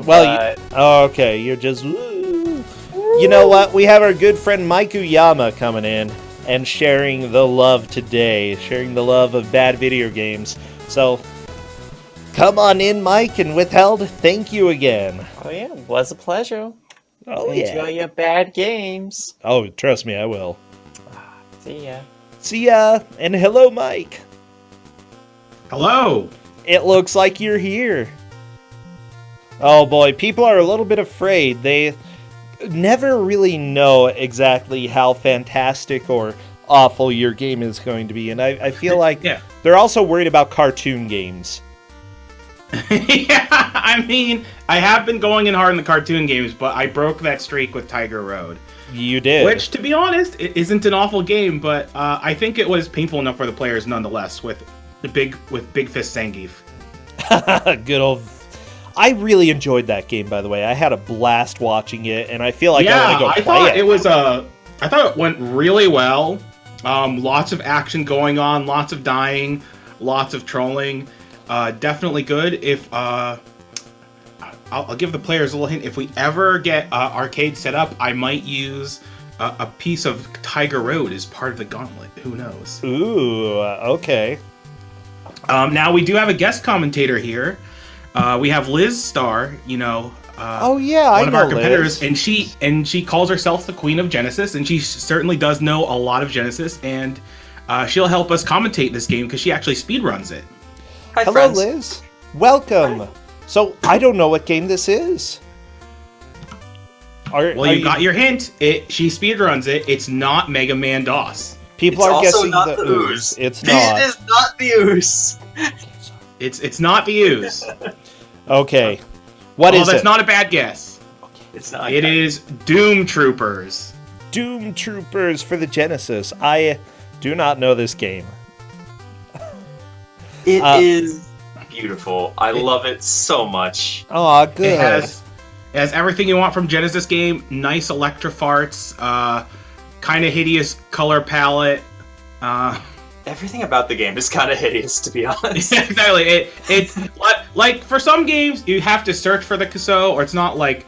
Well, okay, you're just... You know what? We have our good friend Maiku Yama coming in and sharing the love today, sharing the love of bad video games. So, come on in, Mike, and Withheld, thank you again. Oh yeah, it was a pleasure. Oh Enjoy your bad games. Oh, trust me, I will. See ya. See ya, and hello, Mike. Hello. It looks like you're here. Oh boy, people are a little bit afraid. They never really know exactly how fantastic or awful your game is going to be, and I feel like they're also worried about cartoon games. Yeah, I mean, I have been going in hard in the cartoon games, but I broke that streak with Tiger Road. You did. Which, to be honest, it isn't an awful game, but I think it was painful enough for the players nonetheless with Big Fist Zangief. Good old... I really enjoyed that game, by the way. I had a blast watching it, and I feel like I want to go play it. I thought it went really well. Lots of action going on, lots of dying, lots of trolling. Definitely good. If I'll give the players a little hint. If we ever get arcade set up, I might use a piece of Tiger Road as part of the gauntlet. Who knows? Ooh, okay. Now we do have a guest commentator here. We have Liz Starr, one of our competitors, Liz. and she calls herself the Queen of Genesis, and she certainly does know a lot of Genesis, and she'll help us commentate this game because she actually speedruns it. Hi, hello, friends. Liz. Welcome. Hi. So I don't know what game this is. You got your hint. She speedruns it. It's not Mega Man DOS. People are guessing the ooze. It's not. It is not the ooze. It's not the ooze. Okay. What is it? That's not a bad guess. It's not. It is Doom Troopers. Doom Troopers for the Genesis. I do not know this game. It is beautiful. I love it so much. Oh, good. It has everything you want from Genesis game. Nice electrofarts. Kind of hideous color palette. Everything about the game is kind of hideous, to be honest. Exactly. It's like for some games you have to search for the Kuso, or it's not like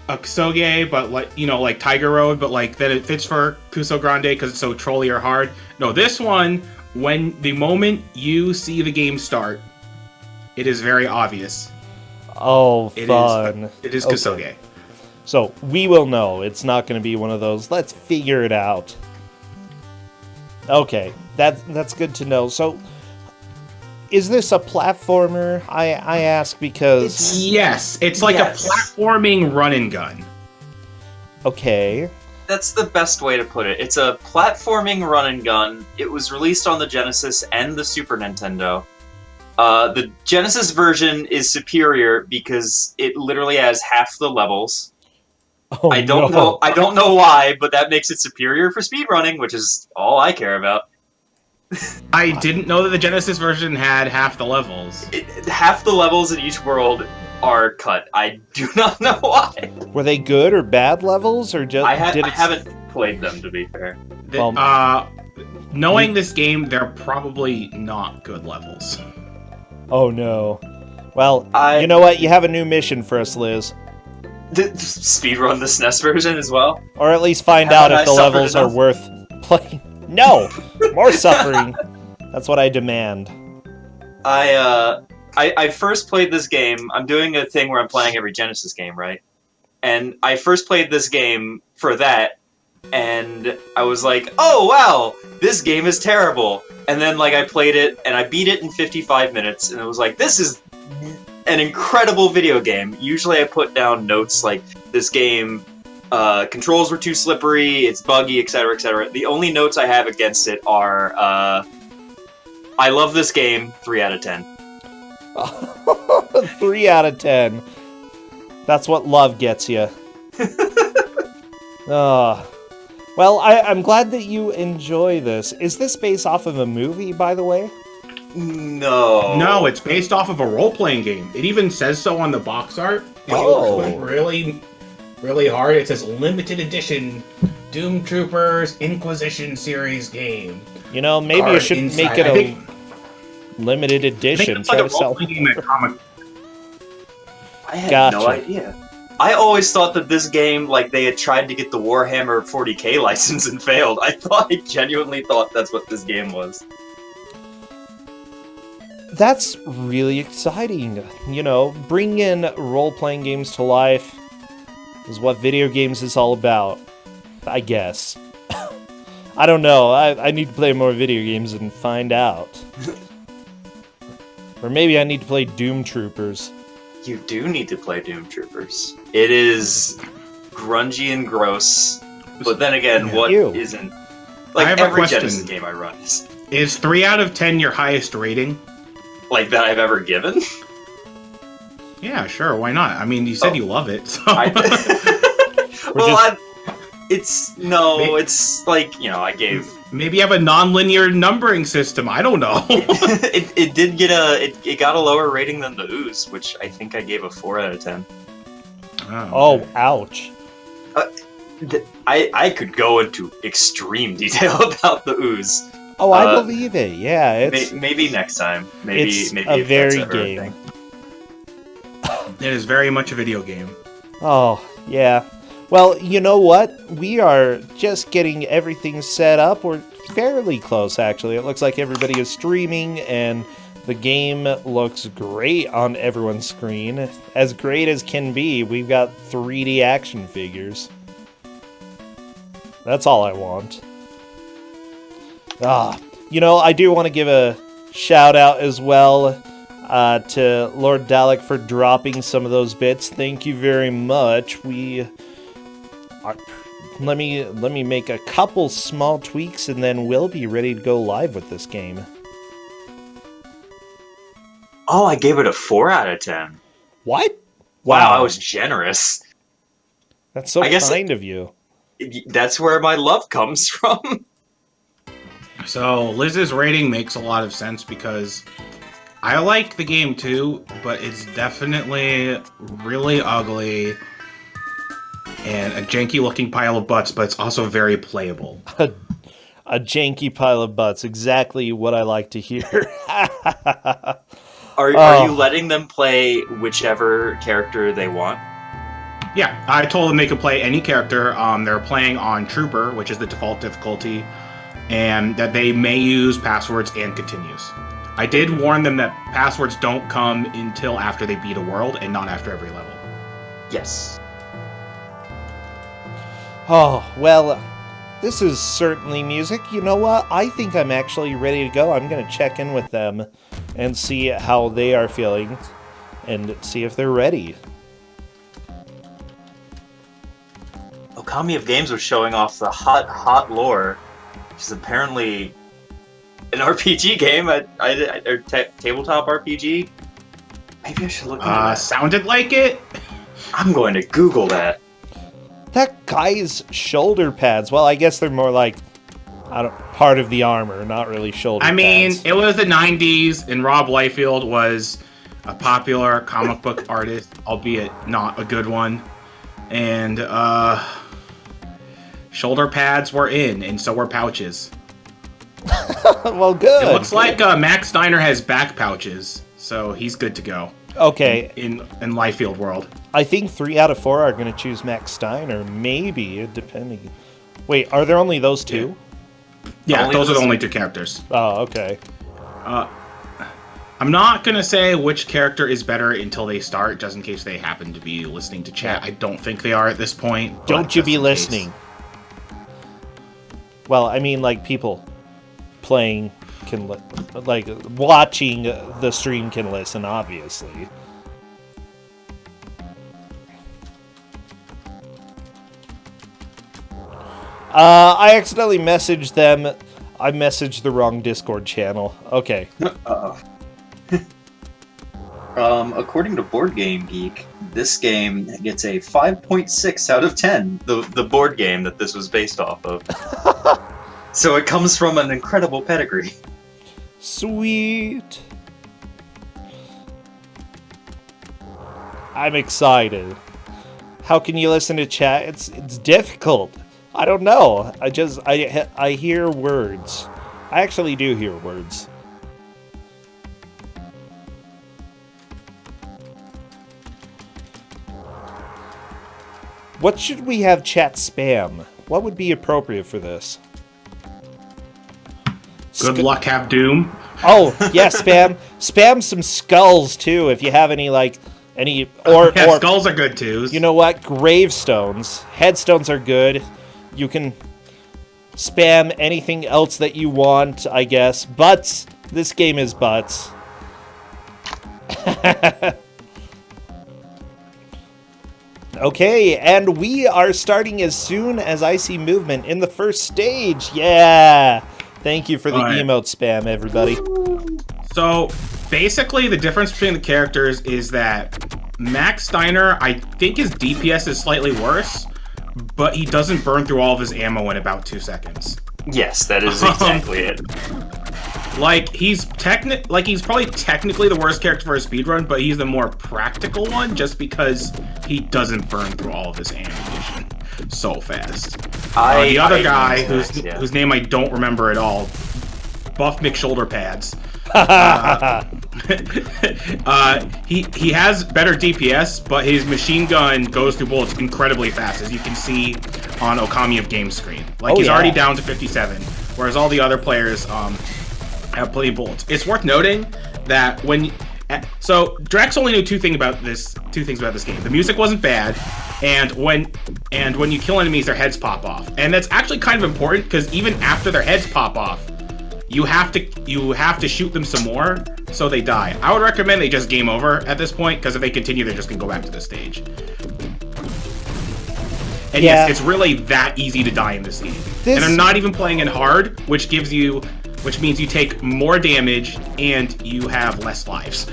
a Kusogr, but like Tiger Road, but like then it fits for Kusogr4nde because it's so trolly or hard. No, this one, when the moment you see the game start, it is very obvious. Oh, fun! It is Kusogr. So we will know. It's not going to be one of those. Let's figure it out. Okay. That's good to know. So, is this a platformer? I ask because... It's like a platforming run and gun. Okay. That's the best way to put it. It's a platforming run and gun. It was released on the Genesis and the Super Nintendo. The Genesis version is superior because it literally has half the levels. Oh, I don't know why, but that makes it superior for speedrunning, which is all I care about. I didn't know that the Genesis version had half the levels. Half the levels in each world are cut. I do not know why. Were they good or bad levels, or just? I haven't played them, to be fair. Knowing this game, they're probably not good levels. Oh no. Well, you know what? You have a new mission for us, Liz. Speedrun the SNES version as well? Or at least find out if the levels are worth playing. No! More suffering. That's what I demand. I first played this game. I'm doing a thing where I'm playing every Genesis game, right? And I first played this game for that, and I was like, oh wow, this game is terrible. And then I played it, and I beat it in 55 minutes, and it was like, this is an incredible video game. Usually I put down notes like, this game... controls were too slippery, it's buggy, etc., etc. The only notes I have against it are, I love this game, 3 out of 10. 3 out of 10. That's what love gets you. Well, I'm glad that you enjoy this. Is this based off of a movie, by the way? No. No, it's based off of a role-playing game. It even says so on the box art. It looks really, really hard. It says limited edition Doom Troopers Inquisition series game. You know, maybe you should make it a limited edition. I think it's like a role-playing game at Comic. I had Gotcha. no idea. I always thought that this game, like, they had tried to get the Warhammer 40k license and failed. I genuinely thought that's what this game was. That's really exciting. You know, bringing role-playing games to life is what video games is all about, I guess. I don't know. I need to play more video games and find out. Or maybe I need to play Doom Troopers. You do need to play Doom Troopers. It is grungy and gross, but then again, what Ew. isn't? I Like, have a every question. Genesis game I run Is 3 out of 10 your highest rating? like that I've ever given. Yeah, sure. Why not? I mean, you said you love it. So. It's like, you know, I gave. Maybe you have a non-linear numbering system. I don't know. It did get it got a lower rating than the Ooze, which I think I gave a 4 out of 10. Oh, ouch. I could go into extreme detail about the Ooze. Oh, I believe it. Yeah, it's Maybe next time. Maybe it's maybe a if very that's ever a game. thing. It is very much a video game. Oh, yeah. Well, you know what? We are just getting everything set up. We're fairly close, actually. It looks like everybody is streaming, and the game looks great on everyone's screen. As great as can be. We've got 3D action figures. That's all I want. You know, I do want to give a shout out as well to Lord Dalek for dropping some of those bits. Thank you very much. Let me make a couple small tweaks and then we'll be ready to go live with this game. Oh, I gave it a 4 out of 10. What? Wow, I was generous. That's so I guess kind of you. That's where my love comes from. So Liz's rating makes a lot of sense because I like the game too, but it's definitely really ugly and a janky looking pile of butts, but it's also very playable. A janky pile of butts. Exactly what I like to hear. Are you letting them play whichever character they want? Yeah, I told them they could play any character. They're playing on Trooper, which is the default difficulty, and that they may use passwords and continues. I did warn them that passwords don't come until after they beat a world and not after every level. Yes. Oh, well, this is certainly music. You know what? I think I'm actually ready to go. I'm going to check in with them and see how they are feeling and see if they're ready. Okami of Games was showing off the hot lore, which is apparently an RPG game, or tabletop RPG. Maybe I should look into that. Sounded like it. I'm going to Google that. That guy's shoulder pads, well, I guess they're more like part of the armor, not really shoulder pads. I mean, it was the 90s, and Rob Liefeld was a popular comic book artist, albeit not a good one. And, shoulder pads were in, and so were pouches. Well, good. It looks like Max Steiner has back pouches, so he's good to go. Okay. In Liefeld world. I think 3 out of 4 are going to choose Max Steiner, maybe, depending. Wait, are there only those two? Yeah, those are the only two characters. Oh, okay. I'm not going to say which character is better until they start, just in case they happen to be listening to chat. I don't think they are at this point. Don't you be listening. Well, I mean, like, people playing can, like, watching the stream can listen, obviously. I accidentally messaged them. I messaged the wrong Discord channel. Okay. Uh-oh. According to Board Game Geek, this game gets a 5.6 out of 10. The board game that this was based off of. So it comes from an incredible pedigree. Sweet. I'm excited. How can you listen to chat? It's difficult. I don't know. I hear words. I actually do hear words. What should we have chat spam? What would be appropriate for this? Good luck, have doom. Oh, yeah, spam some skulls too if you have any or skulls are good too. You know what? Gravestones. Headstones are good. You can spam anything else that you want, I guess. Butts. This game is butts. Okay, and we are starting as soon as I see movement in the first stage. Yeah! Thank you for the emote spam, everybody. So, basically, the difference between the characters is that Max Steiner, I think his DPS is slightly worse, but he doesn't burn through all of his ammo in about 2 seconds. Yes, that is exactly it. He's probably technically the worst character for a speedrun, but he's the more practical one just because he doesn't burn through all of his ammunition so fast. The other guy, whose name I don't remember at all, Buff McShoulder Pads. He has better DPS, but his machine gun goes through bullets incredibly fast, as you can see on Okami of Game screen. He's already down to 57, whereas all the other players have plenty of bullets. It's worth noting that so Drex only knew two things about this game. The music wasn't bad, and when you kill enemies, their heads pop off, and that's actually kind of important because even after their heads pop off, you have to shoot them some more so they die. I would recommend they just game over at this point because if they continue, they're just gonna go back to the stage. And yes, it's really that easy to die in this game. And I'm not even playing in hard, which means you take more damage and you have less lives.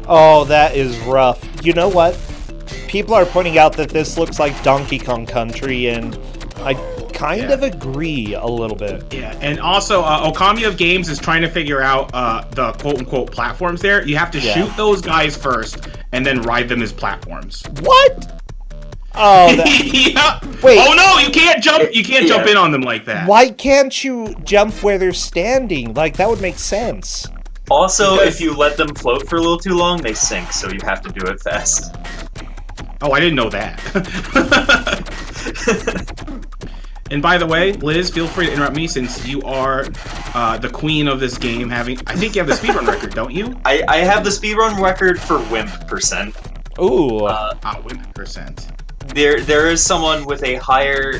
Oh, that is rough. You know what? People are pointing out that this looks like Donkey Kong Country, and I kind of agree a little bit. Yeah, and also, Okami of Games is trying to figure out the quote-unquote platforms there. You have to shoot those guys first, and then ride them as platforms. What? Oh, yeah. Wait. Oh no, you can't jump. You can't jump in on them like that. Why can't you jump where they're standing? That would make sense. Also, if you let them float for a little too long, they sink, so you have to do it fast. Oh, I didn't know that. And by the way, Liz, feel free to interrupt me since you are the queen of this game. I think you have the speedrun record, don't you? I have the speedrun record for Wimp percent. Ooh. Wimp percent. There is someone with a higher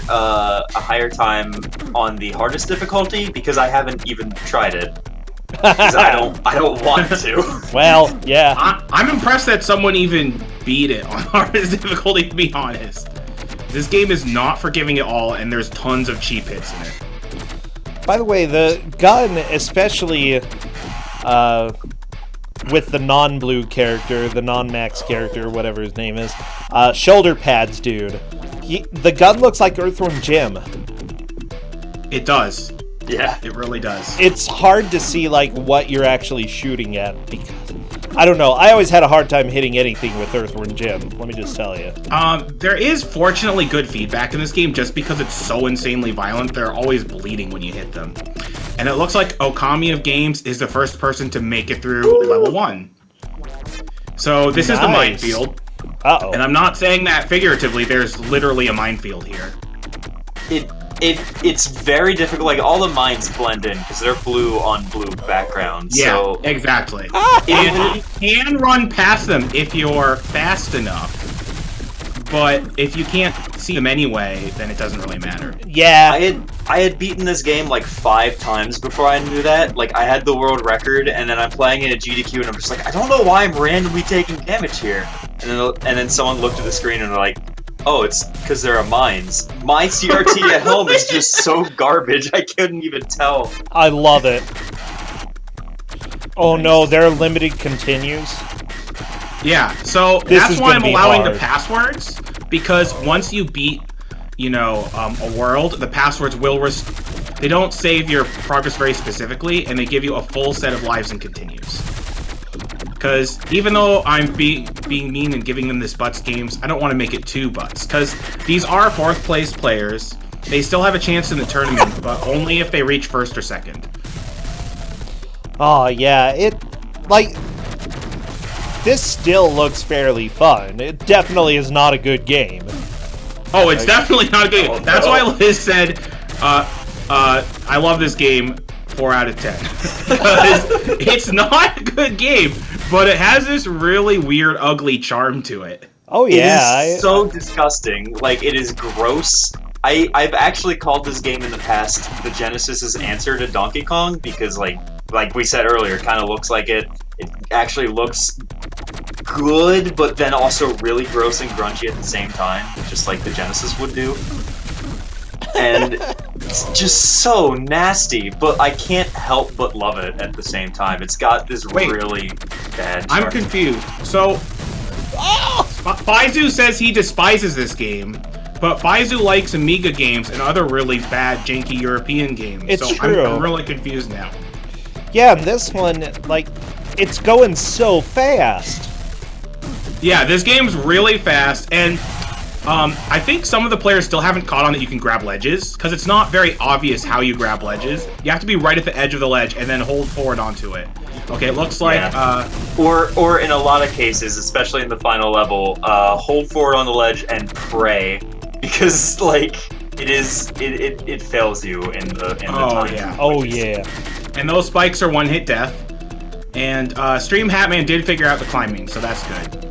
time on the hardest difficulty because I haven't even tried it. Because I don't want to. Well, yeah. I'm impressed that someone even beat it on hardest difficulty, to be honest. This game is not forgiving at all, and there's tons of cheap hits in it. By the way, the gun, especially with the non-blue character, the non-max character, whatever his name is, shoulder pads, dude. The gun looks like Earthworm Jim. It does. Yeah. It really does. It's hard to see, what you're actually shooting at, because I don't know. I always had a hard time hitting anything with Earthworm Jim. Let me just tell you. There is fortunately good feedback in this game just because it's so insanely violent. They're always bleeding when you hit them. And it looks like Okami of Games is the first person to make it through level 1. So this is the minefield. Uh-oh. And I'm not saying that figuratively. There's literally a minefield here. It's very difficult. All the mines blend in because they're blue on blue background. Yeah, so exactly. And you can run past them if you're fast enough. But if you can't see them anyway, then it doesn't really matter. Yeah. I had beaten this game 5 times before I knew that. I had the world record, and then I'm playing in a GDQ, and I'm just I don't know why I'm randomly taking damage here. And then someone looked at the screen and they're like, oh, it's because there are mines. My CRT at home is just so garbage, I couldn't even tell. I love it. Oh no, there are limited continues. Yeah, so that's why I'm allowing the passwords, because once you beat, a world, the passwords will they don't save your progress very specifically, and they give you a full set of lives and continues. Because even though I'm being mean and giving them this butts games, I don't want to make it too butts. Because these are 4th place players. They still have a chance in the tournament, but only if they reach 1st or 2nd. Oh, yeah. This still looks fairly fun. It definitely is not a good game. Oh, it's definitely not a good game. Oh, That's no. why Liz said, I love this game 4 out of 10. Because it's not a good game, but it has this really weird, ugly charm to it. Oh yeah, It is so disgusting. Like, it is gross. I've actually called this game in the past the Genesis's answer to Donkey Kong because, like we said earlier, it kind of looks like it. It actually looks good, but then also really gross and grungy at the same time, just like the Genesis would do. And it's just so nasty, but I can't help but love it at the same time. It's got this really bad charm. I'm confused. So, Faizu says he despises this game, but Faizu likes Amiga games and other really bad, janky European games. It's so true. I'm really confused now. yeah. And this one, like, it's going so fast. Yeah, this game's really fast, and I think some of the players still haven't caught on that you can grab ledges, because it's not very obvious how you grab ledges. You have to be right at the edge of the ledge and then hold forward onto it. Okay, it looks like... Or in a lot of cases, especially in the final level, hold forward on the ledge and pray, because, like, it fails you in the time. Yeah. Oh yeah. And those spikes are one-hit death. And Stream Hatman did figure out the climbing, so that's good.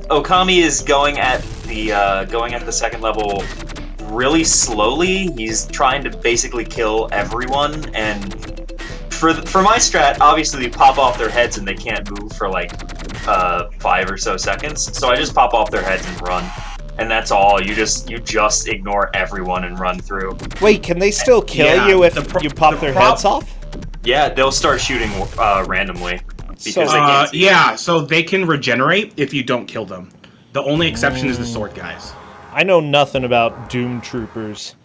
Okami is going at the second level really slowly. He's trying to basically kill everyone, and for my strat, obviously they pop off their heads and they can't move for like 5 or so seconds. So I just pop off their heads and run, and that's all. You just ignore everyone and run through. Wait, can they still kill you if you pop their heads off? Yeah, they'll start shooting randomly. Because they can't see yeah, so they can regenerate if you don't kill them. The only exception is the sword guys. I know nothing about Doom Troopers.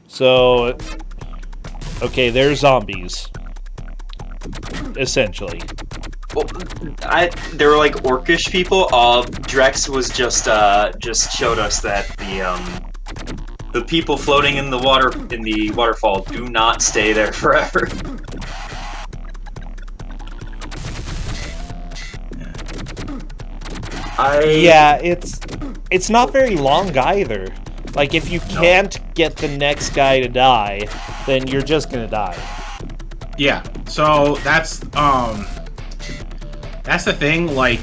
So, okay, they're zombies. Essentially. Well, they were like orcish people. Drex was just showed us that the people floating in the waterfall do not stay there forever. Yeah, it's not very long either. Like, if you can't get the next guy to die, then you're just gonna die. Yeah, so that's the thing, like,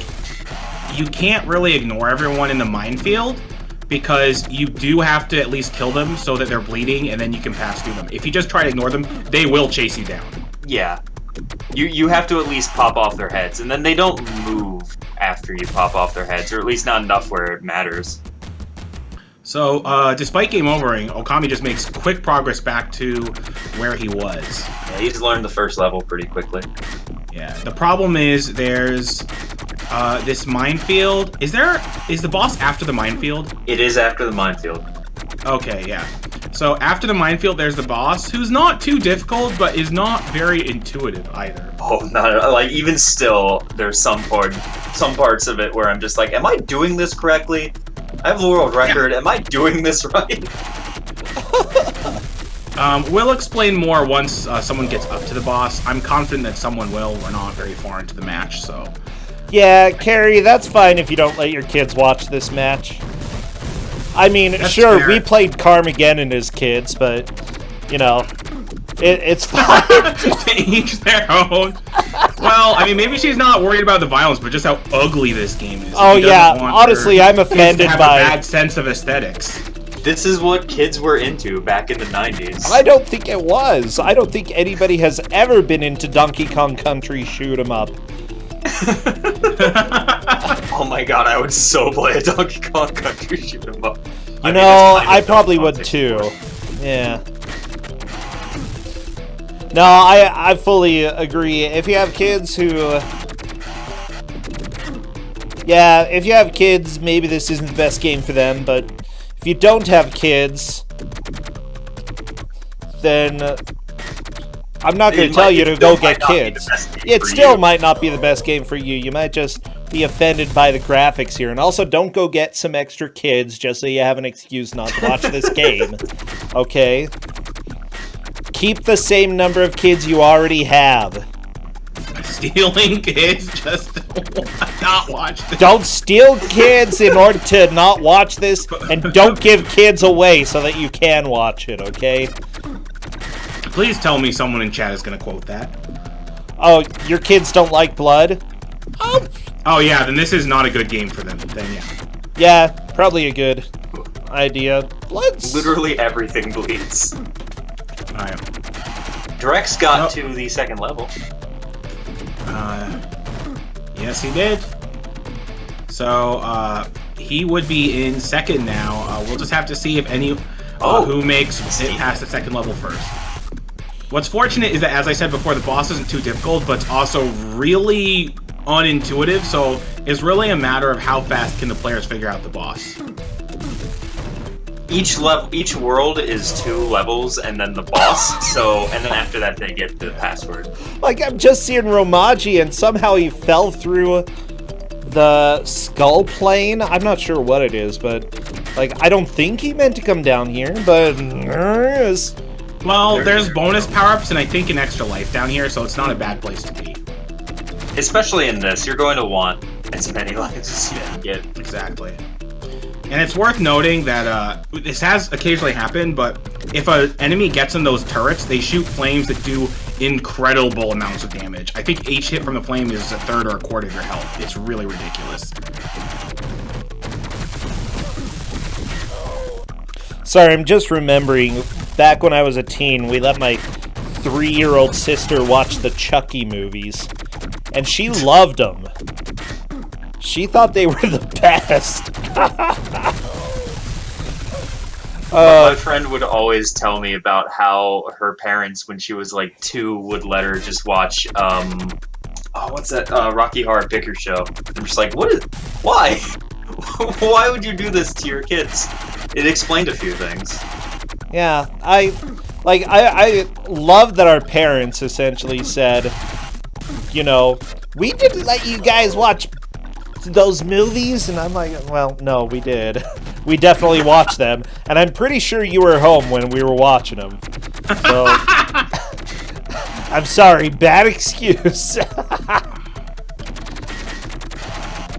you can't really ignore everyone in the minefield, because you do have to at least kill them so that they're bleeding, and then you can pass through them. If you just try to ignore them, they will chase you down. Yeah. You have to at least pop off their heads, and then they don't move after you pop off their heads, or at least not enough where it matters. So, despite game overing, Okami just makes quick progress back to where he was. Yeah, he's learned the first level pretty quickly. Yeah, the problem is there's this minefield. Is the boss after the minefield? It is after the minefield. Okay, yeah. So after the minefield, there's the boss, who's not too difficult, but is not very intuitive either. Oh, not like even still, there's some parts of it where I'm just like, am I doing this correctly? I have the world record. Yeah. Am I doing this right? We'll explain more once someone gets up to the boss. I'm confident that someone will. We're not very far into the match, so. Yeah, Carrie, that's fine if you don't let your kids watch this match. I mean, That's sure, fair. we played Carmageddon as kids, but, you know, it's fine. To each their own. Well, I mean, maybe she's not worried about the violence, but just how ugly this game is. Oh, She doesn't yeah, want honestly, her I'm kids offended to have by... a bad sense of aesthetics. This is what kids were into back in the 90s. I don't think it was. I don't think anybody has ever been into Donkey Kong Country shoot 'em up. Oh my god, I would so play a Donkey Kong Country shoot 'em up. You know, I probably would too. Yeah. No, I fully agree. If you have kids who... Yeah, if you have kids, maybe this isn't the best game for them, but if you don't have kids, then I'm not going to tell you to go get kids. It still might not be the best game for you. You might just be offended by the graphics here. And also, don't go get some extra kids just so you have an excuse not to watch this game. Okay? Keep the same number of kids you already have. Stealing kids just... Not watch this. Don't steal kids in order to not watch this, and don't give kids away so that you can watch it, okay? Please tell me someone in chat is going to quote that. Oh, your kids don't like blood? Oh yeah, then this is not a good game for them. Then yeah. Yeah, probably a good idea. Let's... Literally everything bleeds. Alright. Drex got to the second level. Yes, he did. So, he would be in second now. We'll just have to see if who makes it past the second level first. What's fortunate is that, as I said before, the boss isn't too difficult, but it's also really unintuitive, so it's really a matter of how fast can the players figure out the boss. Each world is 2 levels and then the boss, and then after that they get the password. Like, I'm just seeing Romaji, and somehow he fell through the skull plane. I'm not sure what it is, but, like, I don't think he meant to come down here, but there is. Well, there's bonus power-ups and I think an extra life down here, so it's not a bad place to be. Especially in this, you're going to want as many lives as you can get. Exactly. And it's worth noting that this has occasionally happened, but if an enemy gets in those turrets, they shoot flames that do incredible amounts of damage. I think each hit from the flame is a third or a quarter of your health. It's really ridiculous. Sorry, I'm just remembering, back when I was a teen, we let my 3-year-old sister watch the Chucky movies, and she loved them. She thought they were the best. My friend would always tell me about how her parents, when she was like 2, would let her just watch, what's that, Rocky Horror Picture Show. I'm just like, why? Why would you do this to your kids? It explained a few things. Yeah, I love that our parents essentially said, you know, we didn't let you guys watch those movies, and I'm like, well, no, we did. We definitely watched them, and I'm pretty sure you were home when we were watching them. So, I'm sorry, bad excuse.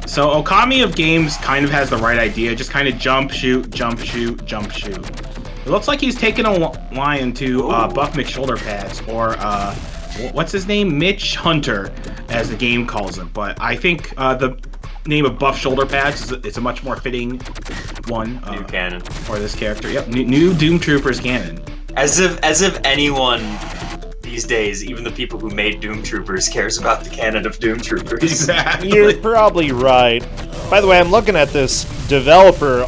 So Okami of Games kind of has the right idea. Just kind of jump, shoot, jump, shoot, jump, shoot. It looks like he's taking a line to Buff McShoulderpads, or what's his name? Mitch Hunter, as the game calls him. But I think the name of Buff Shoulder Pads is a much more fitting one. New canon. For this character. Yep, new Doom Troopers canon. As if anyone these days, even the people who made Doom Troopers, cares about the canon of Doom Troopers. Exactly. You're probably right. By the way, I'm looking at this developer,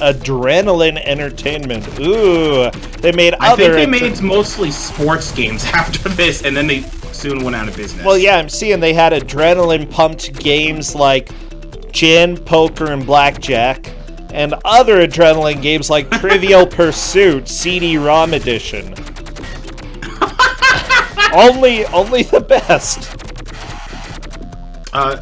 Adrenaline Entertainment. Ooh, they made I think they made mostly sports games after this, and then they soon went out of business. Well, yeah, I'm seeing they had adrenaline-pumped games like Gin, Poker, and Blackjack, and other adrenaline games like Trivial Pursuit CD-ROM edition. only the best.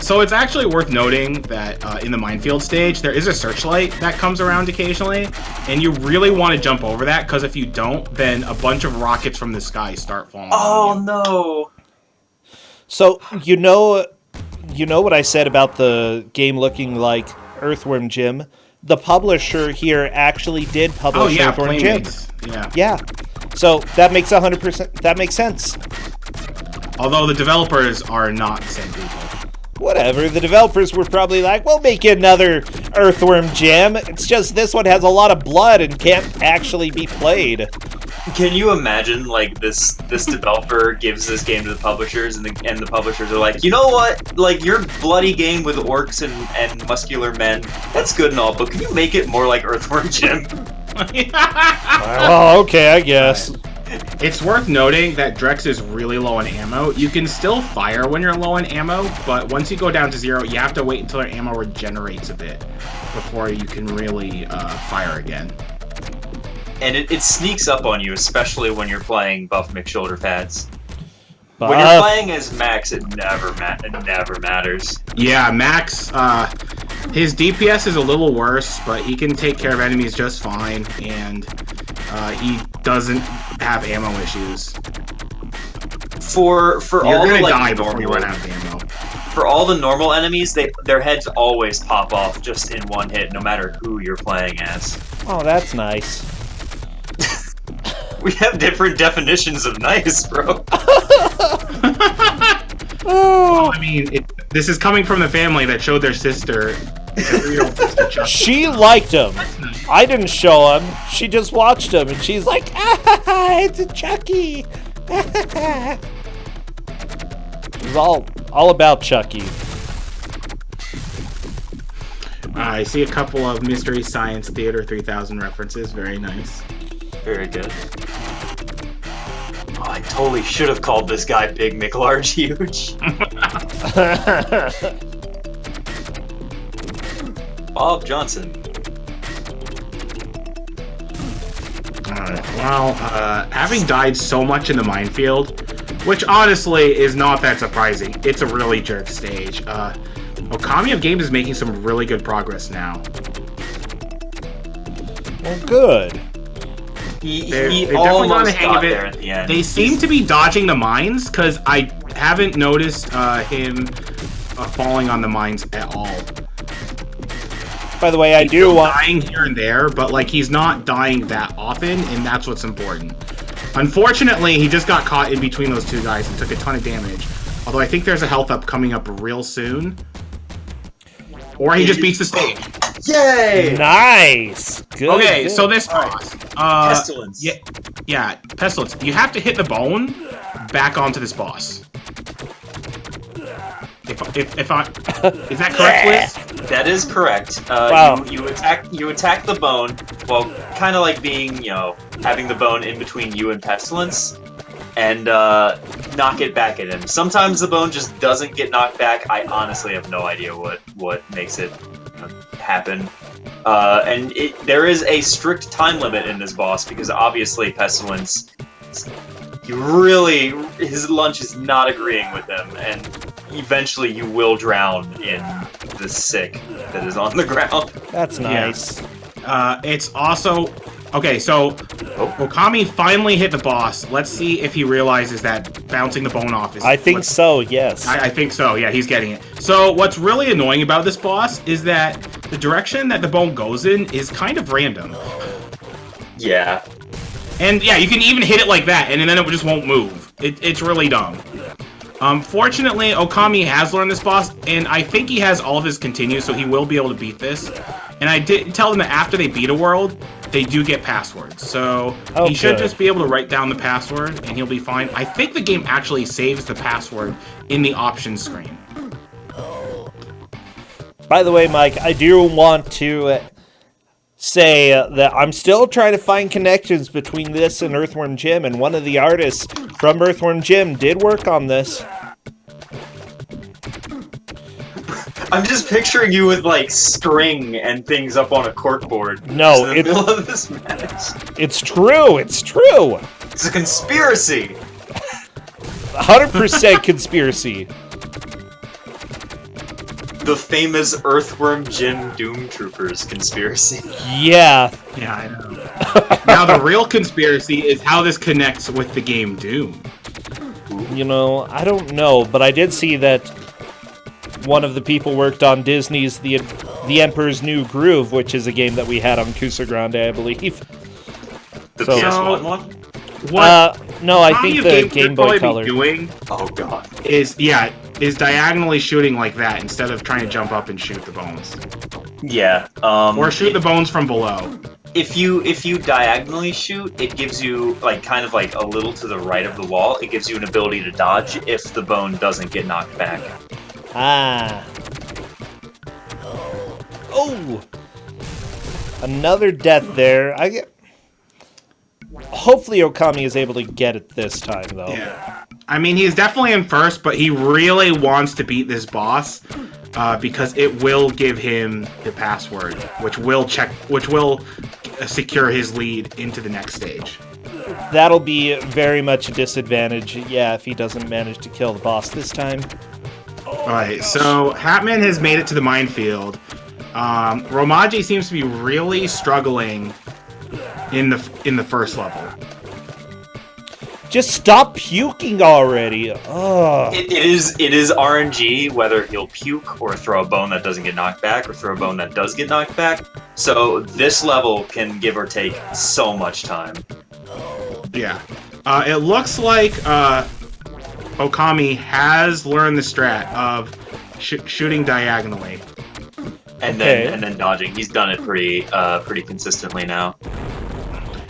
So it's actually worth noting that in the minefield stage, there is a searchlight that comes around occasionally, and you really want to jump over that, because if you don't, then a bunch of rockets from the sky start falling on you. No! So, you know what I said about the game looking like Earthworm Jim? The publisher here actually did publish Earthworm Jim. Yeah. So, that makes 100%, that makes sense. Although the developers are not the same people. Whatever, the developers were probably like, we'll make another Earthworm Jim. It's just this one has a lot of blood and can't actually be played. Can you imagine, like, this developer gives this game to the publishers, and the publishers are like, you know what? Like, your bloody game with orcs and muscular men, that's good and all, but can you make it more like Earthworm Jim? Well, okay, I guess. It's worth noting that Drex is really low on ammo. You can still fire when you're low on ammo, but once you go down to 0, you have to wait until your ammo regenerates a bit before you can really fire again. And it sneaks up on you, especially when you're playing Buff McShoulderpads. When you're playing as Max, it never matters. Yeah, Max, his DPS is a little worse, but he can take care of enemies just fine, and he doesn't have ammo issues. For You're all gonna the, like, die before you run out of ammo. for all the normal enemies, their heads always pop off just in one hit, no matter who you're playing as. Oh, that's nice. We have different definitions of nice, bro. Oh, I mean, this is coming from the family that showed their sister, their 3-year-old sister Chucky. she liked him. I didn't show him. She just watched him, and she's like, ah, it's a Chucky. She's all about Chucky. I see a couple of Mystery Science Theater 3000 references. Very nice. Very good. Oh, I totally should have called this guy Big McLarge Huge. Bob Johnson. Well, having died so much in the minefield, which honestly is not that surprising. It's a really jerk stage. Okami of Games is making some really good progress now. Well, good. He They've definitely almost gotten the hang got of it. there at the end. They seem to be dodging the mines, because I haven't noticed him falling on the mines at all. By the way, I He's do still want... dying here and there, but like he's not dying that often, and that's what's important. Unfortunately, he just got caught in between those two guys and took a ton of damage. Although I think there's a health up coming up real soon. Or he just beats the stage. Yay! Nice! Good. Okay, good. so this boss. Pestilence. Yeah, Pestilence. You have to hit the bone back onto this boss. If I is that correct, Liz? That is correct. Wow. You attack the bone, well, kind of like being, having the bone in between you and Pestilence, and knock it back at him. Sometimes the bone just doesn't get knocked back. I honestly have no idea what makes it happen. And there is a strict time limit in this boss because obviously Pestilence, his lunch is not agreeing with him, and eventually you will drown in the sick that is on the ground. That's nice. It's also okay. So Okami finally hit the boss. Let's see if he realizes that bouncing the bone off is. I think so. Yes. I think so. Yeah, he's getting it. So what's really annoying about this boss is that the direction that the bone goes in is kind of random. Yeah. And yeah, you can even hit it like that, and then it just won't move. It's really dumb. Fortunately, Okami has learned this boss, and I think he has all of his continues, so he will be able to beat this. And I did tell them that after they beat a world, they do get passwords. So he should good. just be able to write down the password, and he'll be fine. I think the game actually saves the password in the options screen. By the way, Mike, I do want to say that I'm still trying to find connections between this and Earthworm Jim, and one of the artists from Earthworm Jim did work on this. I'm just picturing you with like string and things up on a corkboard. No, in the middle of this match. It's true. It's true. It's a conspiracy. 100% conspiracy. The famous Earthworm Jim Doom Troopers conspiracy. Yeah. Yeah, I know. Now the real conspiracy is how this connects with the game Doom. You know, I don't know, but I did see that one of the people worked on Disney's The Emperor's New Groove, which is a game that we had on Kusogr4nde, I believe. The So- PS1 one? What No, I Tommy think of the Games Game should Boy probably Color. be doing Oh god. is diagonally shooting like that instead of trying to jump up and shoot the bones. Yeah. Or shoot the bones from below. If you diagonally shoot, it gives you like kind of like a little to the right of the wall. It gives you an ability to dodge if the bone doesn't get knocked back. Ah. Oh. Another death there. Hopefully Okami is able to get it this time, though. Yeah. I mean, he's definitely in first, but he really wants to beat this boss because it will give him the password, which will secure his lead into the next stage. That'll be very much a disadvantage, yeah, if he doesn't manage to kill the boss this time. Alright, so Hatman has made it to the minefield. Romaji seems to be really struggling in the first level. Just stop puking already. Ugh. It is RNG whether he'll puke or throw a bone that doesn't get knocked back or throw a bone that does get knocked back. So this level can give or take so much time. Yeah. It looks like Okami has learned the strat of shooting diagonally. And Okay. then dodging. He's done it pretty consistently now.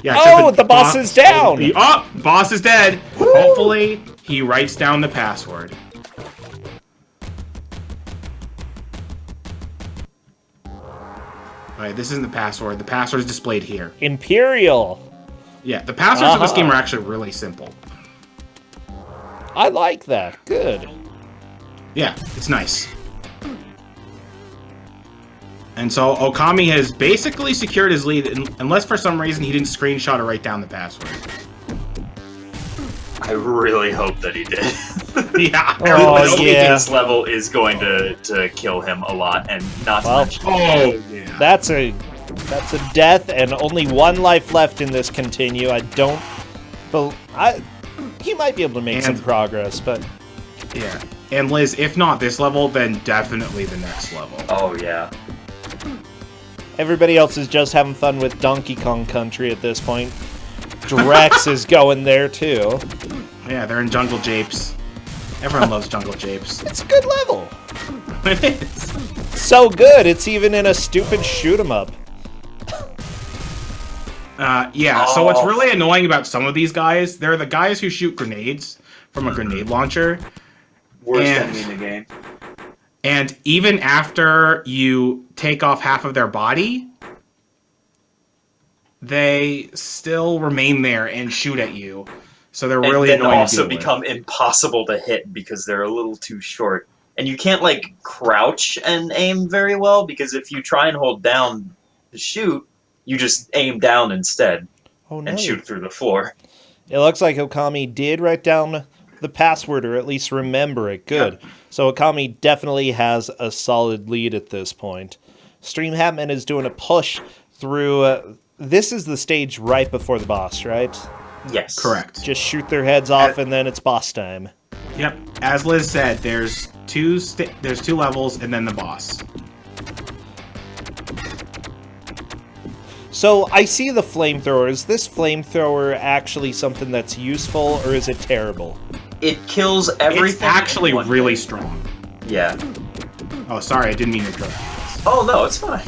Yeah, Oh, the boss is down! Oh, boss is dead. Woo! Hopefully, he writes down the password. Alright, this isn't the password. The password is displayed here. Imperial. Yeah, the passwords of this game are actually really simple. I like that. Good. Yeah, it's nice. And so Okami has basically secured his lead, unless for some reason he didn't screenshot or write down the password. I really hope that he did. Yeah. Oh, Nobody yeah. in this level is going to kill him a lot, and not to Well, mention. Oh, yeah. That's a death, and only one life left in this continue. I don't. He might be able to make some And- progress, but Yeah. And Liz, if not this level, then definitely the next level. Oh yeah. everybody else is just having fun with Donkey Kong Country at this point. Drex is going there too. Yeah, they're in Jungle Japes. Everyone loves Jungle Japes. It's a good level. It is. So good, it's even in a stupid shoot 'em up. Yeah, so what's really annoying about some of these guys, they're the guys who shoot grenades from a grenade launcher. Worst And- enemy in the game. And even after you take off half of their body, they still remain there and shoot at you. So they're really and then annoying also to deal with. become impossible to hit because they're a little too short. And you can't like crouch and aim very well because if you try and hold down to shoot, you just aim down instead Oh no. and shoot through the floor. It looks like Okami did write down the password, or at least remember it. Good. So Okami definitely has a solid lead at this point. Stream Hatman is doing a push through... this is the stage right before the boss, right? Yes. Correct. Just shoot their heads off and then it's boss time. Yep. As Liz said, there's two levels and then the boss. So I see the flamethrower. Is this flamethrower actually something that's useful, or is it terrible? It kills everything. It's actually in one really hit. strong. Yeah. Oh, sorry, I didn't mean to interrupt you. Oh no, it's fine.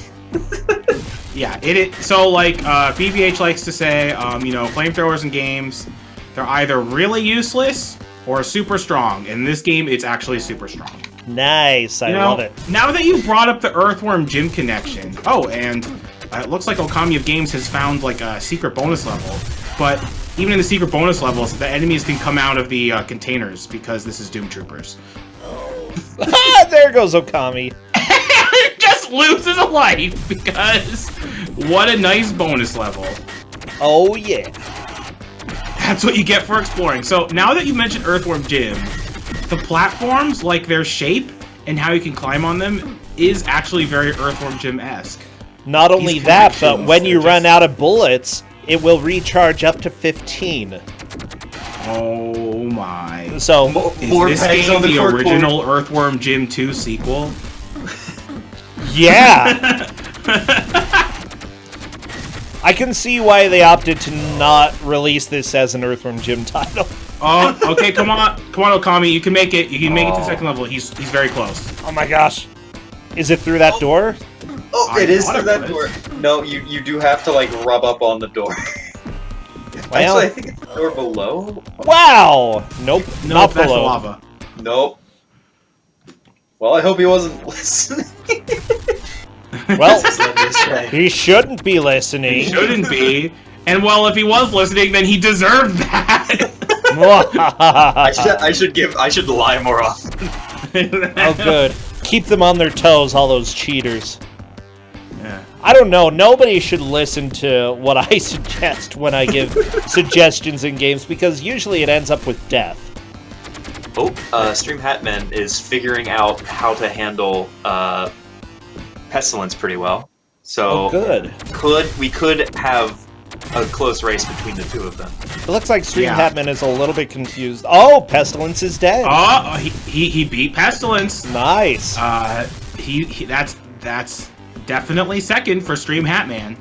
Yeah, so like BBH likes to say, flamethrowers in games, they're either really useless or super strong. In this game, it's actually super strong. Nice, I love it. Now that you brought up the Earthworm Gym connection, and it looks like Okami of Games has found like a secret bonus level, but even in the secret bonus levels, the enemies can come out of the containers because this is Doom Troopers. Ah, there goes Okami. Just loses a life because what a nice bonus level. Oh yeah. That's what you get for exploring. So now that you mentioned Earthworm Gym, the platforms, like their shape and how you can climb on them, is actually very Earthworm Gym-esque. Not only These that, but connections, when you they're run just- out of bullets, it will recharge up to 15. Oh my. So, Is More this pegs game on the the corkboard. original Earthworm Gym 2 sequel? yeah! I can see why they opted to not release this as an Earthworm Jim title. Oh, okay, come on, Okami, you can make it. You can make it to the second level. He's very close. Oh my gosh. Is it through that door? Oh, I it is thought through it that door. No, you do have to like rub up on the door. Well- Actually, I think it's the door below. Wow! Nope, No, not that's below. lava. Nope. Well, I hope he wasn't listening. Well, Let me say. he shouldn't be He listening. shouldn't be. And well, if he was listening, then he deserved that. I should lie more often. Oh, good. Keep them on their toes, all those cheaters. Yeah. I don't know. Nobody should listen to what I suggest when I give suggestions in games, because usually it ends up with death. Oh, Stream Hatman is figuring out how to handle Pestilence pretty well. So Oh, good. we could have a close race between the two of them. It looks like Stream Yeah. Hatman is a little bit confused. Oh, Pestilence is dead. Oh, he beat Pestilence. Nice. That's definitely second for Stream Hatman.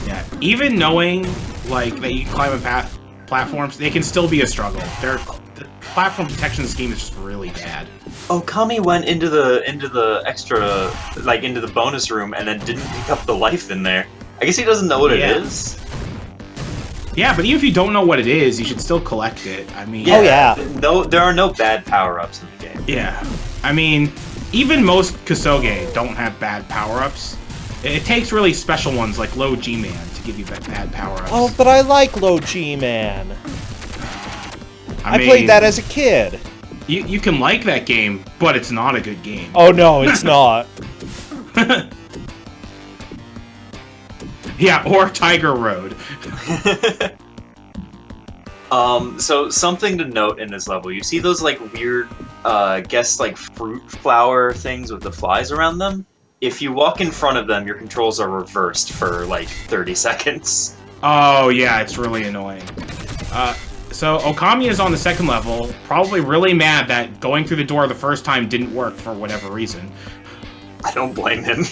Yeah, even knowing like that you can climb a platforms, they can still be a struggle. The platform detection in this game is just really bad. Okami went into the extra, like into the bonus room, and then didn't pick up the life in there. I guess he doesn't know what it is. Yeah, but even if you don't know what it is, you should still collect it. I mean, Oh, yeah. No, there are no bad power-ups in the game. yeah. I mean, even most Kusogr don't have bad power-ups. It takes really special ones like Low G-Man to give you bad power-ups. Oh, but I like Low G-Man. I mean, played that as a kid. You can like that game, but it's not a good game. Oh, no, it's not. Yeah, or Tiger Road. So something to note in this level, you see those like weird, guess like fruit flower things with the flies around them? If you walk in front of them, your controls are reversed for like 30 seconds. Oh, yeah, it's really annoying. So Okami is on the second level, probably really mad that going through the door the first time didn't work for whatever reason. I don't blame him.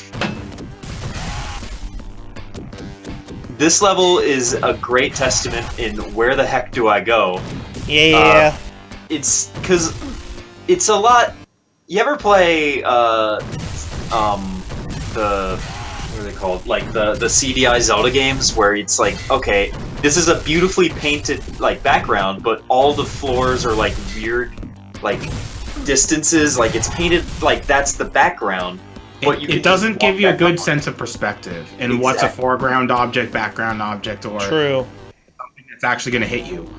This level is a great testament in where the heck do I go. Yeah. It's because it's a lot. You ever play the what are they called? Like the CDI Zelda games where it's like, okay, this is a beautifully painted like background, but all the floors are like weird, like distances. Like it's painted like that's the background. But you It can doesn't just give walk you a back good up. sense of perspective in what's a Exactly. foreground object, background object, or True. something that's actually going to hit you.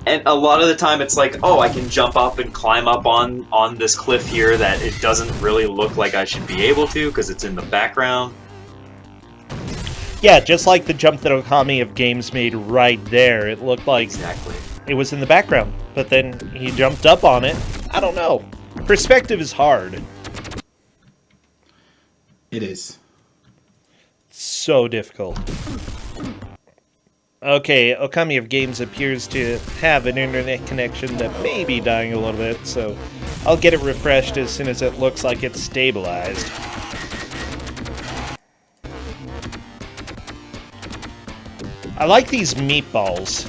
And a lot of the time it's like, oh, I can jump up and climb up on this cliff here that it doesn't really look like I should be able to because it's in the background. Yeah, just like the jump that Okami of Games made right there. It looked like Exactly. it was in the background, but then he jumped up on it. I don't know. Perspective is hard. It is. So difficult. Okay, Okami of Games appears to have an internet connection that may be dying a little bit, so I'll get it refreshed as soon as it looks like it's stabilized. I like these meatballs.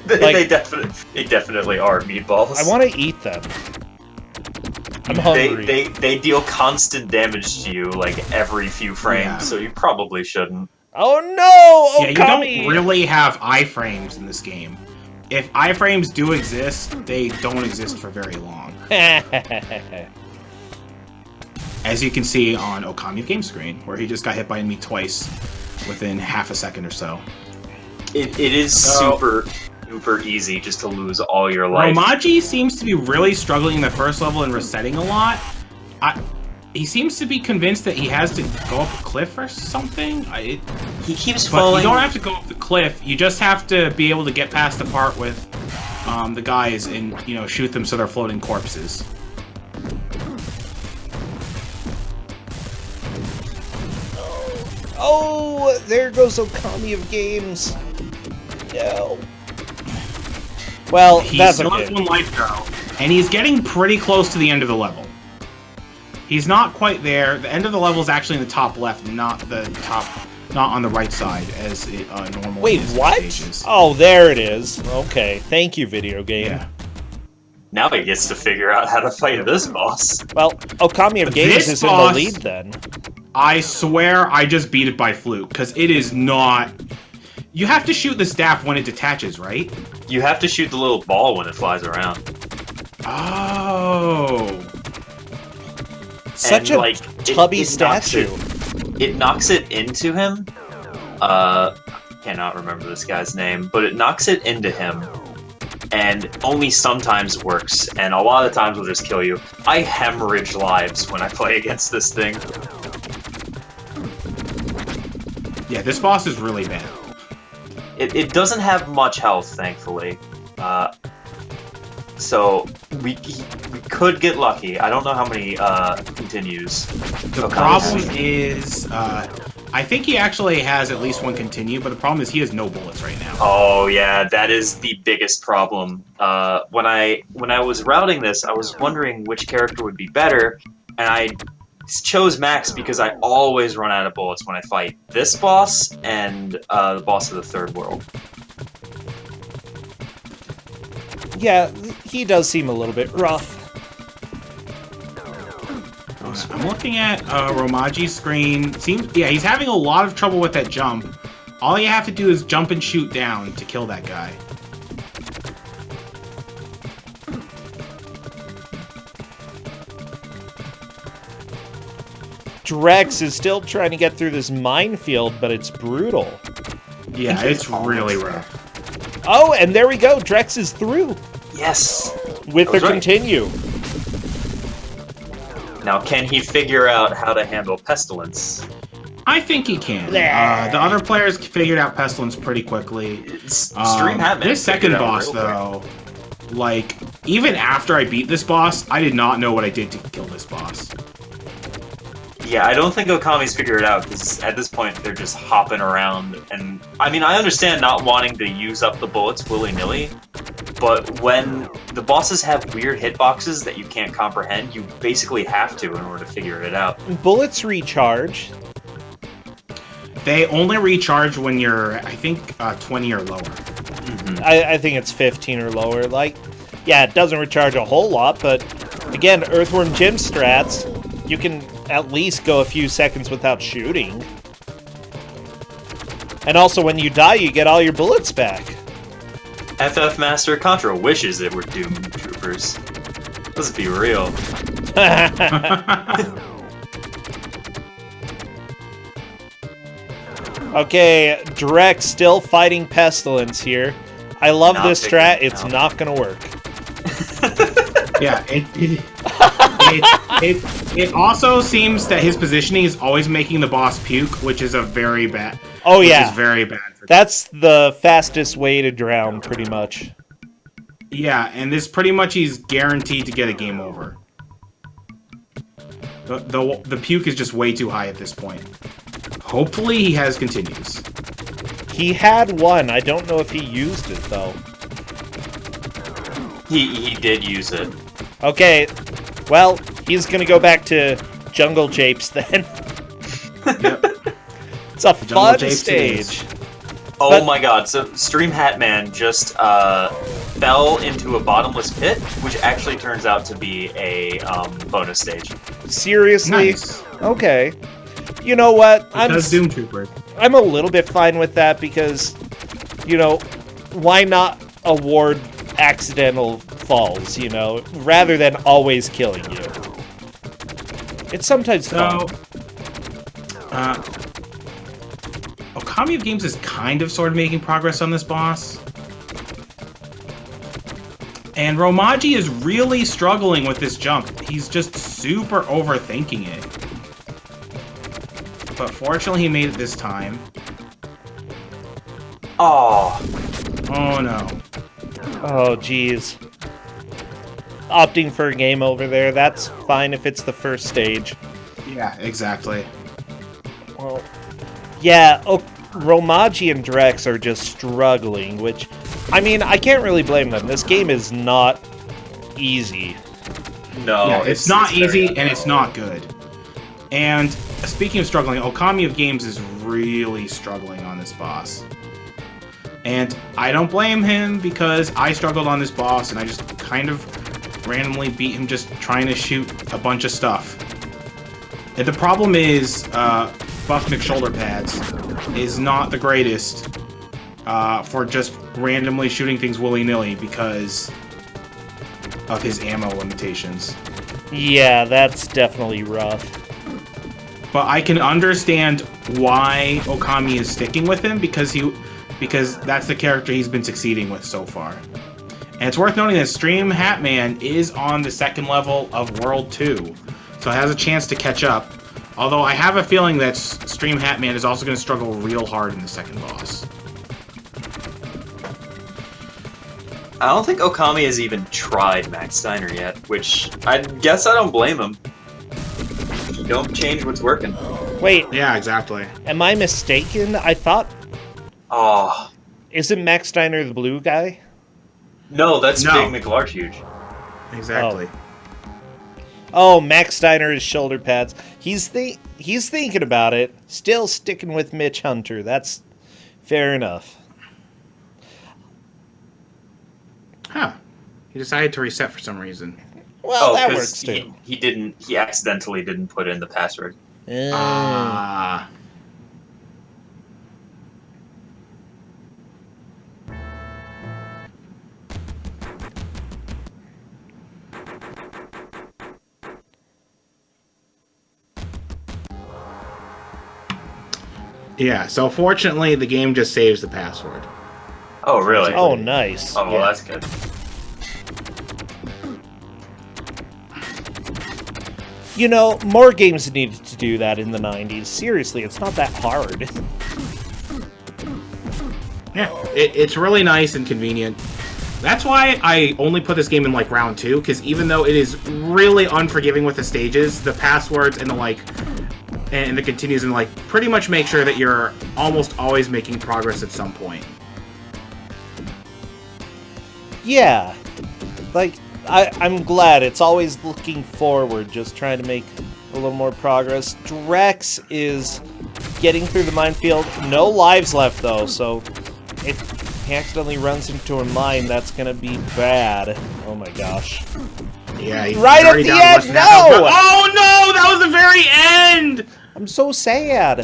They definitely are meatballs. I want to eat them. I'm hungry. They deal constant damage to you like every few frames, Yeah. so you probably shouldn't. Oh no, Yeah, you Okami! don't really have iframes in this game. If iframes do exist, they don't exist for very long. As you can see on Okami of Game screen, where he just got hit by me twice within half a second or so. It is So- super easy just to lose all your life. Romaji seems to be really struggling in the first level and resetting a lot. He seems to be convinced that he has to go up a cliff or something. He keeps But falling. you don't have to go up the cliff. You just have to be able to get past the part with the guys and, shoot them so they're floating corpses. Oh, there goes Okami of Games. No. Well, He that's still has okay. one life though, and he's getting pretty close to the end of the level. He's not quite there. The end of the level is actually in the top left, not on the right side as it normally Wait, is in what? stages. Oh, there it is. Okay, thank you, video game. Yeah. Now he gets to figure out how to fight this boss. Well, Okami of Games This is in the boss- lead then. I swear I just beat it by fluke, because it is not... You have to shoot the staff when it detaches, right? You have to shoot the little ball when it flies around. Oh. Such And, a like, tubby it knocks statue. It knocks it into him. I cannot remember this guy's name, but it knocks it into him. And only sometimes works, and a lot of times will just kill you. I hemorrhage lives when I play against this thing. Yeah, this boss is really bad. It doesn't have much health, thankfully. So we could get lucky. I don't know how many continues. The problem is I think he actually has at least one continue, but the problem is he has no bullets right now. Oh yeah, that is the biggest problem. When I was routing this, I was wondering which character would be better, and I chose Max because I always run out of bullets when I fight this boss and the boss of the third world. Yeah, he does seem a little bit rough. I'm looking at Romaji's screen. Yeah, he's having a lot of trouble with that jump. All you have to do is jump and shoot down to kill that guy. Drex is still trying to get through this minefield, but it's brutal. Yeah, it's really rough. Oh, and there we go. Drex is through Yes. with I the was right. continue. Now, can he figure out how to handle Pestilence? I think he can. The other players figured out Pestilence pretty quickly. Stream Hatman This second figured it out boss, real though, like, even after I beat this boss, I did not know what I did to kill this boss. quick. Yeah, I don't think Okami's figured it out, because at this point, they're just hopping around. And, I mean, I understand not wanting to use up the bullets willy-nilly, but when the bosses have weird hitboxes that you can't comprehend, you basically have to in order to figure it out. Bullets recharge. They only recharge when you're, I think, 20 or lower. I think it's 15 or lower. Like, yeah, it doesn't recharge a whole lot, but again, Earthworm Jim strats, you can at least go a few seconds without shooting. And also, when you die, you get all your bullets back. FF Master Contra wishes it were Doom Troopers. Let's be real. Okay, Drex still fighting Pestilence here. I love Not this figuring strat. it It's out. not gonna work. Yeah, it also seems that his positioning is always making the boss puke, which is a very bad. Oh, which yeah. is very bad. That's the fastest way to drown, pretty much. Yeah, and this pretty much he's guaranteed to get a game over. The puke is just way too high at this point. Hopefully he has continues. He had one. I don't know if he used it, though. He did use it. Okay, well, he's gonna go back to Jungle Japes then. Yep. It's a Jungle fun Japes it is. stage. Oh But- my god, so Stream Hatman just fell into a bottomless pit, which actually turns out to be a bonus stage. Seriously? Nice. Okay. You know what? It does Doom Trooper. I'm a little bit fine with that because, you know, why not award accidental falls, you know, rather than always killing you. It's sometimes fun. So, Okami of Games is kind of sort of making progress on this boss. And Romaji is really struggling with this jump. He's just super overthinking it. But fortunately he made it this time. Oh, Oh no. Oh, geez. Opting for a game over there, that's fine if it's the first stage. Yeah, exactly. Well, yeah, Romaji and Drex are just struggling, which, I mean, I can't really blame them. This game is not easy. no. Yeah, it's not very easy and unknown. it's not good. And speaking of struggling, Okami of Games is really struggling on this boss. And I don't blame him because I struggled on this boss and I just kind of randomly beat him just trying to shoot a bunch of stuff. And the problem is, Buff McShoulder Pads is not the greatest for just randomly shooting things willy-nilly because of his ammo limitations. Yeah, that's definitely rough. But I can understand why Okami is sticking with him because that's the character he's been succeeding with so far. And it's worth noting that Stream Hatman is on the second level of World 2, so has a chance to catch up. Although I have a feeling that Stream Hatman is also going to struggle real hard in the second boss. I don't think Okami has even tried Max Steiner yet, which I guess I don't blame him. Don't change what's working. Wait, Yeah, exactly. am I mistaken? I thought... Oh Isn't Max Steiner the blue guy? no, that's No. Big McLarge. Exactly. Oh, Max Steiner is shoulder pads. He's thinking about it. Still sticking with Mitch Hunter. That's fair enough. Huh. He decided to reset for some reason. Well, Oh, that because works too. he accidentally didn't put in the password. Ah. Yeah, so fortunately the game just saves the password. Oh, really? Oh, nice. Oh, well, Yeah. that's good. You know, more games needed to do that in the 90s. Seriously, it's not that hard. Yeah, it's really nice and convenient. That's why I only put this game in like round 2, because even though it is really unforgiving with the stages, the passwords and the like, and the continues and like pretty much make sure that you're almost always making progress at some point. Yeah. Like, I'm glad. It's always looking forward, just trying to make a little more progress. Drex is getting through the minefield. No lives left, though, so if he accidentally runs into a mine, that's gonna be bad. Oh my gosh. Yeah, he's Right at already the down to end, less than half no! health. Oh no, that was the very end! I'm so sad.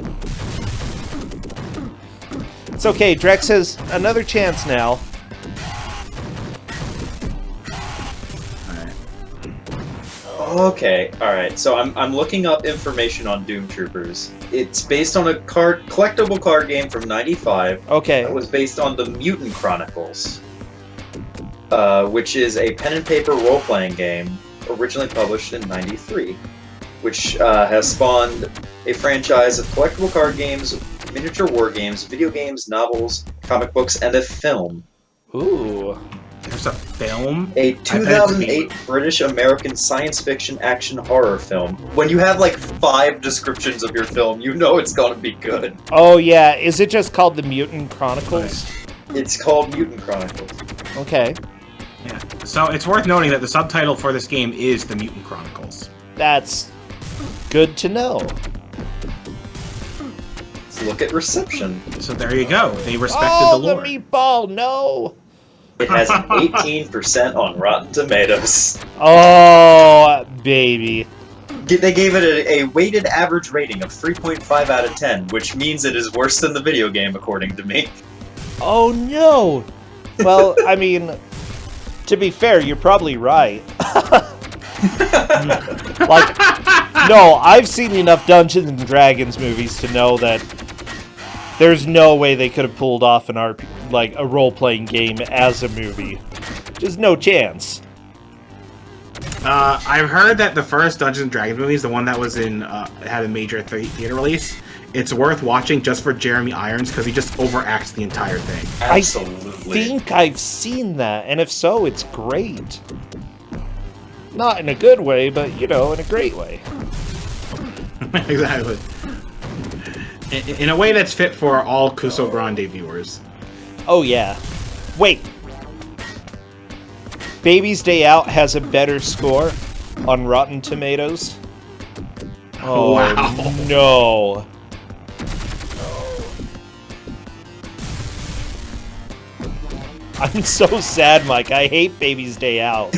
It's okay, Drex has another chance now. Okay, alright. So I'm looking up information on Doom Troopers. It's based on a collectible card game from '95. Okay. That was based on the Mutant Chronicles, which is a pen and paper role-playing game originally published in '93, which has spawned a franchise of collectible card games, miniature war games, video games, novels, comic books, and a film. Ooh. There's a film? A I bet it's a 2008 British-American science fiction action horror film. When you have like 5 descriptions of your film, you know it's gonna be good. Oh, yeah. Is it just called The Mutant Chronicles? It's called Mutant Chronicles. Okay. Yeah. So it's worth noting that the subtitle for this game is The Mutant Chronicles. That's good to know. Let's look at reception. So there you go. They respected Oh, the the lore. meatball, no! It has an 18% on Rotten Tomatoes. Oh, baby. They gave it a weighted average rating of 3.5 out of 10, which means it is worse than the video game, according to me. Oh, no! Well, I mean, to be fair, you're probably right. Like, no, I've seen enough Dungeons and Dragons movies to know that there's no way they could have pulled off an a role-playing game as a movie. Just no chance. I've heard that the first Dungeons and Dragons movie is the one that was in had a major theater release. It's worth watching just for Jeremy Irons because he just overacts the entire thing. Absolutely. I think I've seen that, and if so, it's great. Not in a good way, but, you know, in a great way. Exactly. In a way that's fit for all Kusogr4nde viewers. Oh, yeah. Wait. Baby's Day Out has a better score on Rotten Tomatoes? Oh, Wow. no. I'm so sad, Mike. I hate Baby's Day Out.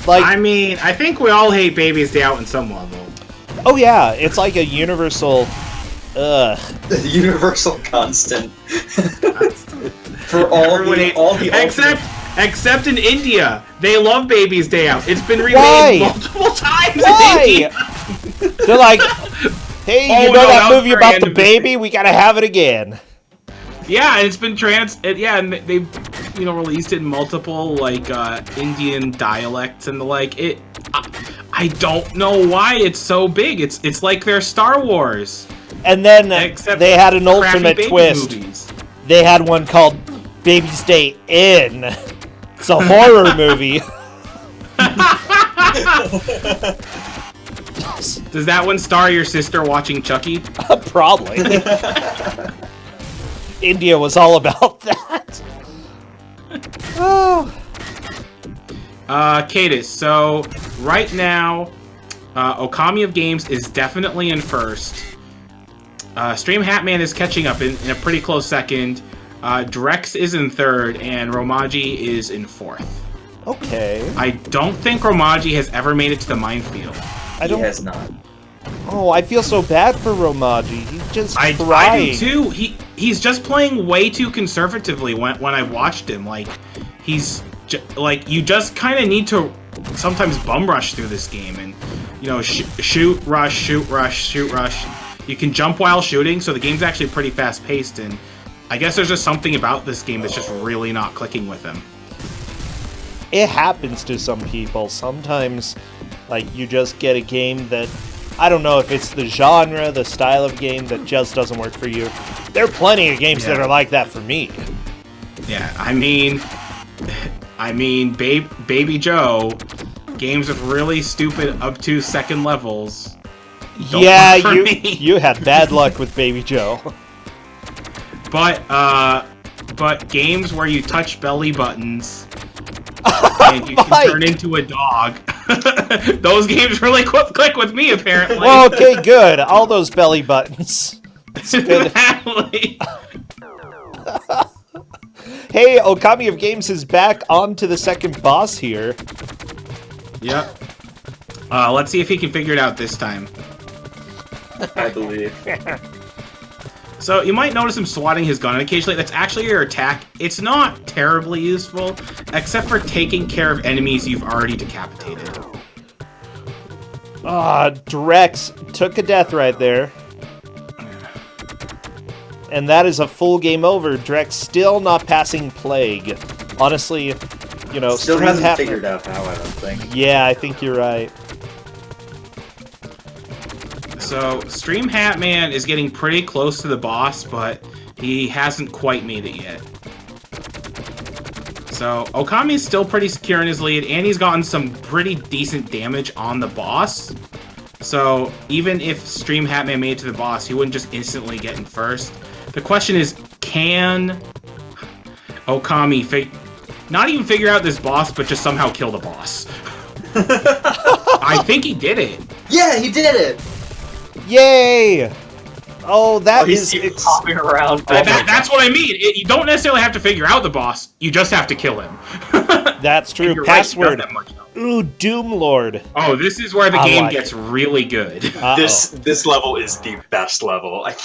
Like, I mean, I think we all hate Baby's Day Out in some level. oh yeah, it's like a universal... Ugh. The universal constant. For all the Except in India, they love Baby's Day Out. It's been remade Why? multiple times Why? in India. They're like, hey, Oh, you know no, that that was movie very about end the of the baby? We gotta have it again. Yeah, and it's been and they've released it in multiple Indian dialects and the like. I don't know why it's so big. It's like their Star Wars. And then Except they had an crappy ultimate baby twist. movies. They had one called Baby's Day In. It's a horror movie. boss. Does that one star your sister watching Chucky? Probably. India was all about that. Oh. Cadis, so right now, Okami of Games is definitely in first. Stream Hatman is catching up in a pretty close second. Drex is in third, and Romaji is in fourth. Okay. I don't think Romaji has ever made it to the minefield. I don't. He has not. Oh, I feel so bad for Romaji. He's just I crying. do too. He's just playing way too conservatively when I've watched him. Like, you just kind of need to sometimes bum rush through this game and, you know, shoot, rush, shoot, rush, shoot, rush. You can jump while shooting, so the game's actually pretty fast paced, and I guess there's just something about this game that's just really not clicking with him. It happens to some people. Sometimes, like, you just get a game that, I don't know if it's the genre, the style of game that just doesn't work for you. There are plenty of games that are like that for me. Yeah, I mean, Baby Joe, games with really stupid obtuse second levels. Yeah, work for me. you had bad luck with Baby Joe. But games where you touch belly buttons and you can turn into a dog, those games really click with me, apparently. Well, okay, good. All those belly buttons. It's good. Exactly. Hey, Okami of Games is back on to the second boss here. Yep. Let's see if he can figure it out this time. I believe. So you might notice him swatting his gun occasionally. That's actually your attack. It's not terribly useful, except for taking care of enemies you've already decapitated. Drex took a death right there. And that is a full game over. Drex still not passing Plague. Honestly, you know... Still Stream hasn't figured out how, I don't think. Yeah, I think you're right. So, Stream Hatman is getting pretty close to the boss, but he hasn't quite made it yet. So, Okami is still pretty secure in his lead, and he's gotten some pretty decent damage on the boss. So, even if Stream Hatman made it to the boss, he wouldn't just instantly get in first. The question is, can Okami not even figure out this boss, but just somehow kill the boss? I think he did it. Yeah, he did it! Yay! Oh, He's hopping around. That's what I mean. You don't necessarily have to figure out the boss. You just have to kill him. That's true. You're right, he Password. does that much. Ooh, Doom Lord. Oh, this is where the I game like gets it. really good. Uh-oh. This level is the best level. And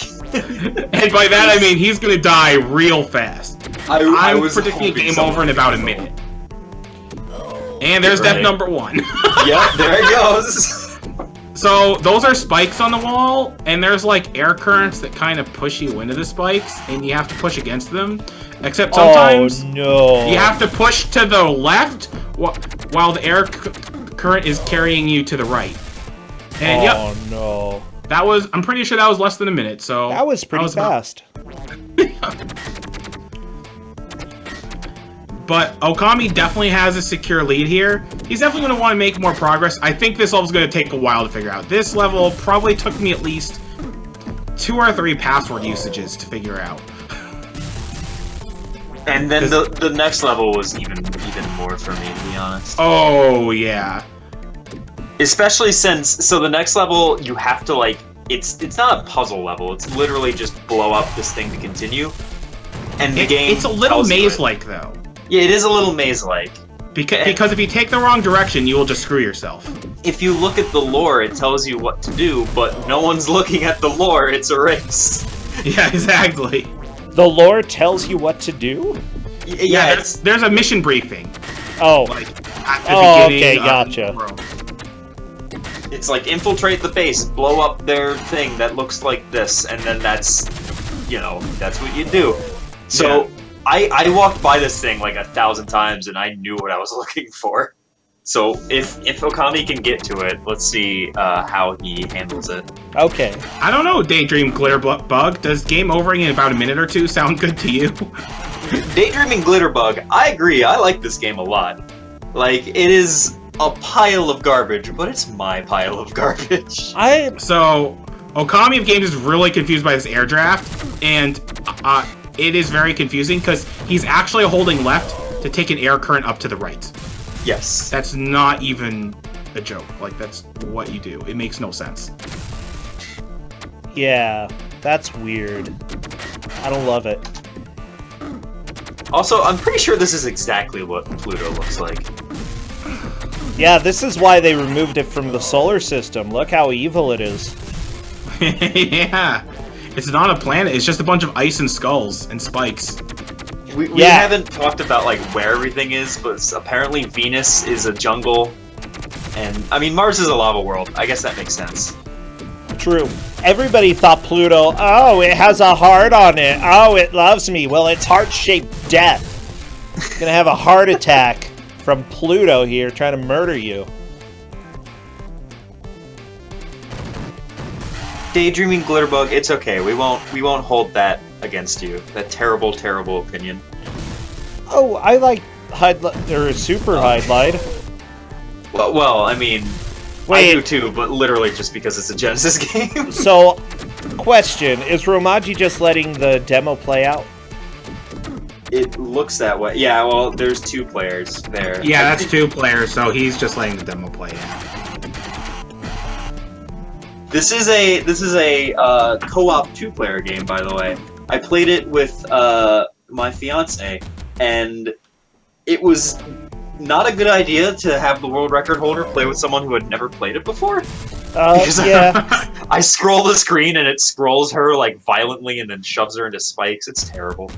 by that I mean he's gonna die real fast. I I'm was predicting hoping game someone over in would about a kill him. minute. And there's death Right. number 1. Yep, there it goes. So those are spikes on the wall, and there's like air currents that kind of push you into the spikes, and you have to push against them. Except sometimes Oh, no. you have to push to the left while the air current is carrying you to the right. And Oh, no. that was, I'm pretty sure that was less than a minute, so... That was pretty about- fast. But Okami definitely has a secure lead here. He's definitely going to want to make more progress. I think this level's going to take a while to figure out. This level probably took me at least 2 or 3 password usages to figure out. And then the next level was even more for me, to be honest. Oh, yeah. Especially since, so the next level, you have to, like, it's not a puzzle level. It's literally just blow up this thing to continue. And the game It's a little tells you it. maze-like, though. Yeah, it is a little maze-like. Because if you take the wrong direction, you will just screw yourself. If you look at the lore, it tells you what to do, but no one's looking at the lore. It's a race. Yeah, exactly. The lore tells you what to do? Yeah, there's a mission briefing. Oh. Like, at the Oh, beginning okay, of gotcha. the world. it's like infiltrate the base, blow up their thing that looks like this, and then that's what you do. So Yeah. I walked by this thing like 1,000 times, and I knew what I was looking for. So if Okami can get to it, let's see how he handles it. Okay. I don't know, Daydream Glitter Bug. Does game overing in about a minute or 2 sound good to you? Daydreaming Glitterbug, I agree. I like this game a lot. Like, it is a pile of garbage, but it's my pile of garbage. So, Okami of Games is really confused by this air draft, and it is very confusing because he's actually holding left to take an air current up to the right. Yes. That's not even a joke. Like, that's what you do. It makes no sense. Yeah, that's weird. I don't love it. Also, I'm pretty sure this is exactly what Pluto looks like. Yeah, this is why they removed it from the solar system. Look how evil it is. Yeah. It's not a planet, it's just a bunch of ice and skulls and spikes. We Yeah. haven't talked about like where everything is, but apparently Venus is a jungle, and I mean Mars is a lava world. I guess that makes sense. True. Everybody thought Pluto, oh, it has a heart on it. Oh, it loves me. Well, it's heart-shaped death. Gonna have a heart attack from Pluto here trying to murder you. Daydreaming Glitterbug, it's okay. We won't hold that against you. That terrible, terrible opinion. Oh, I like Super Highlight. Well, I mean, Wait. I do too, but literally just because it's a Genesis game. So, question, is Romaji just letting the demo play out? It looks that way. Yeah, well, there's 2 players there. Yeah, that's 2 players, so he's just letting the demo play out. This is a co-op 2-player game, by the way. I played it with my fiance, and it was not a good idea to have the world record holder play with someone who had never played it before. Because Yeah. I scroll the screen and it scrolls her like violently and then shoves her into spikes. It's terrible.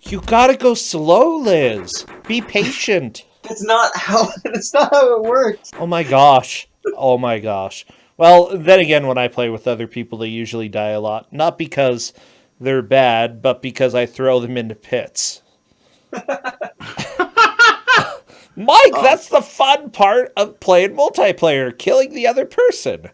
You gotta go slow, Liz. Be patient. That's not how it works. Oh my gosh. Oh my gosh. Well, then again, when I play with other people, they usually die a lot. Not because they're bad, but because I throw them into pits. Mike, that's the fun part of playing multiplayer, killing the other person.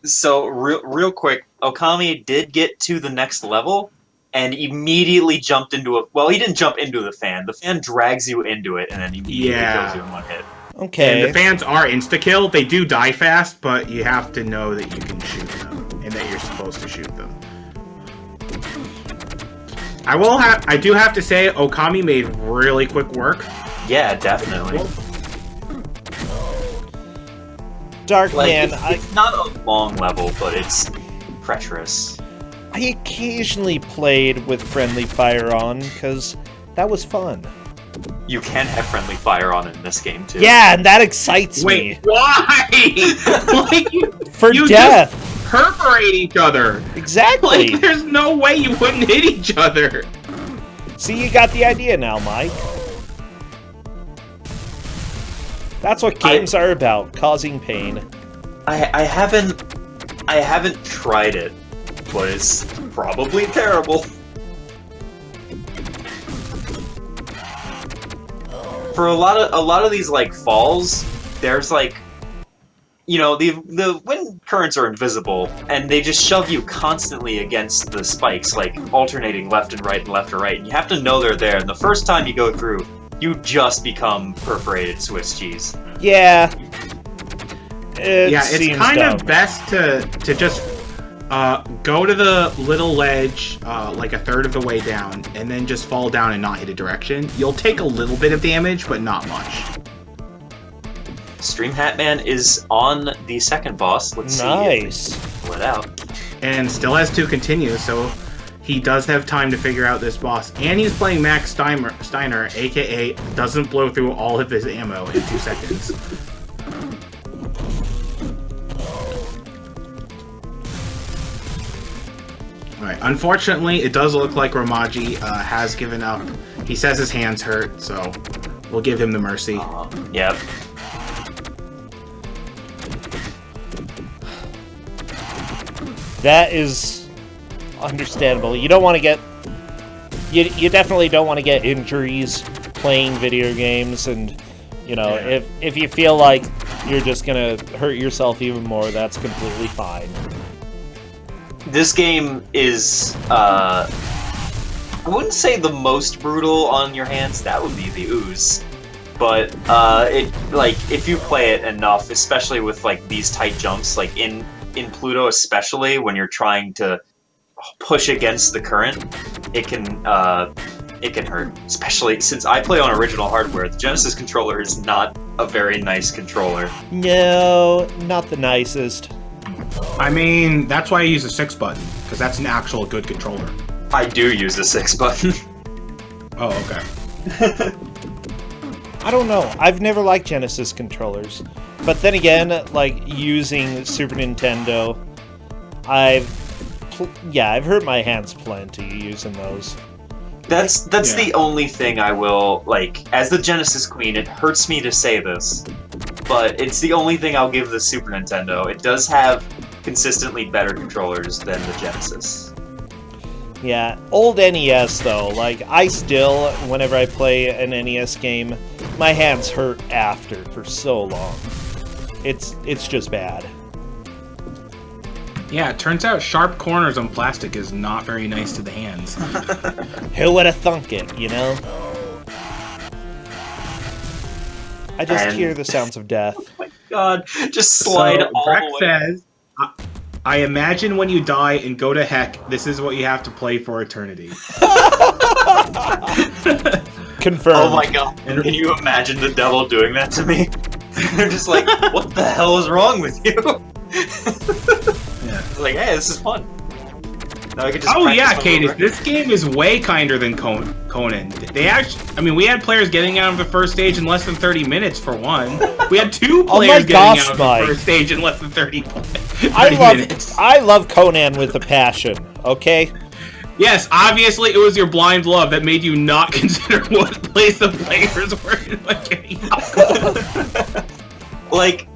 So, real quick, Okami did get to the next level and immediately jumped into a... Well, he didn't jump into the fan. The fan drags you into it and then immediately kills you in one hit. Okay. And the fans are insta-kill. They do die fast, but you have to know that you can shoot them and that you're supposed to shoot them. I do have to say, Okami made really quick work. Yeah, definitely. Dark Like, Man, it's not a long level, but it's treacherous. I occasionally played with friendly fire on, because that was fun. You can have friendly fire on in this game, too. Yeah, and that excites me. Wait, why? Like, For you death. just perforate each other. Exactly. Like, there's no way you wouldn't hit each other. See, you got the idea now, Mike. That's what games are about, causing pain. I haven't tried it, but it's probably terrible. For a lot of these like falls, there's like, you know, the wind currents are invisible, and they just shove you constantly against the spikes, like alternating left and right and left or right. And you have to know they're there. And the first time you go through, you just become perforated Swiss cheese. Yeah. It's kind of best to just go to the little ledge like a third of the way down, and then just fall down and not hit a direction. You'll take a little bit of damage, but not much. Stream Hatman is on the second boss. Let's see. Nice. Pull it out. And still has to continue, so he does have time to figure out this boss. And he's playing Max Steiner, aka doesn't blow through all of his ammo in 2 seconds. Alright, unfortunately, it does look like Romaji has given up. He says his hands hurt, so we'll give him the mercy. Yep. That is understandable. You don't want to get... You definitely don't want to get injuries playing video games, and, you know, if you feel like you're just going to hurt yourself even more, that's completely fine. This game is, I wouldn't say the most brutal on your hands. That would be the ooze. but if you play it enough, especially with like these tight jumps, like in Pluto, especially when you're trying to push against the current, it can hurt. Especially since I play on original hardware, the Genesis controller is not a very nice controller. No, not the nicest. I mean, that's why I use a 6 button, because that's an actual good controller. I do use the 6 button. Oh, okay. I don't know. I've never liked Genesis controllers. But then again, like, using Super Nintendo, I've hurt my hands plenty using those. That's the only thing I will, like, as the Genesis Queen, it hurts me to say this, but it's the only thing I'll give the Super Nintendo. It does have consistently better controllers than the Genesis. Yeah, old NES though, like, I still, whenever I play an NES game, my hands hurt after for so long. It's just bad. Yeah, it turns out sharp corners on plastic is not very nice to the hands. Who would have thunk it, you know? I just hear the sounds of death. Oh my god, just slide So, all Breck the way. says, I imagine when you die and go to heck, this is what you have to play for eternity. Confirmed. Oh my god, can you imagine the devil doing that to me? They're just like, what the hell is wrong with you? Yeah. It's like, hey, this is fun. Now I can just Oh practice yeah, on Katie, the this game is way kinder than Conan. They actually, I mean, we had players getting out of the first stage in less than 30 minutes for one. We had 2 Oh my players getting gosh, out of Mike. the first stage in less than 30 I minutes. love Conan with a passion, okay? Yes, obviously it was your blind love that made you not consider what place the players were in when getting out. Like,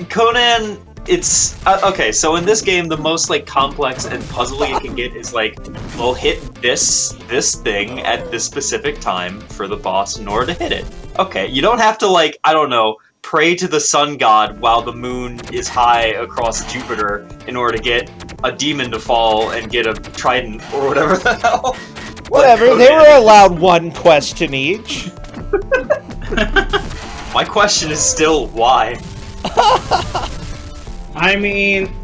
Conan, it's okay, so in this game the most like complex and puzzly it can get is like, we'll hit this thing at this specific time for the boss in order to hit it. Okay, you don't have to, like, I don't know, pray to the sun god while the moon is high across Jupiter in order to get a demon to fall and get a trident or whatever the hell. Whatever, they were allowed 1 question each. My question is still why. I mean,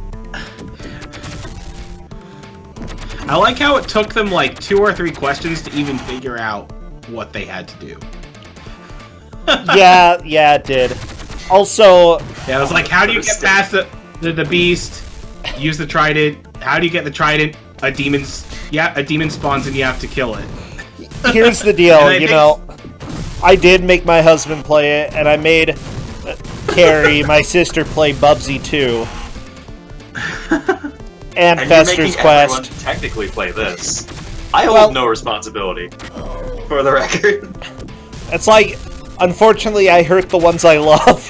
I like how it took them like 2 or 3 questions to even figure out what they had to do. yeah, it did. Also, Yeah, it was like, how do you get past the beast? Use the trident. How do you get the trident? A demon spawns and you have to kill it. here's the And deal, I you think- know, I did make my husband play it, and I made Carrie, my sister, play Bubsy 2. And And Fester's you're making everyone Quest. technically play this. I hold Well- no responsibility, for the record. It's like, unfortunately, I hurt the ones I love.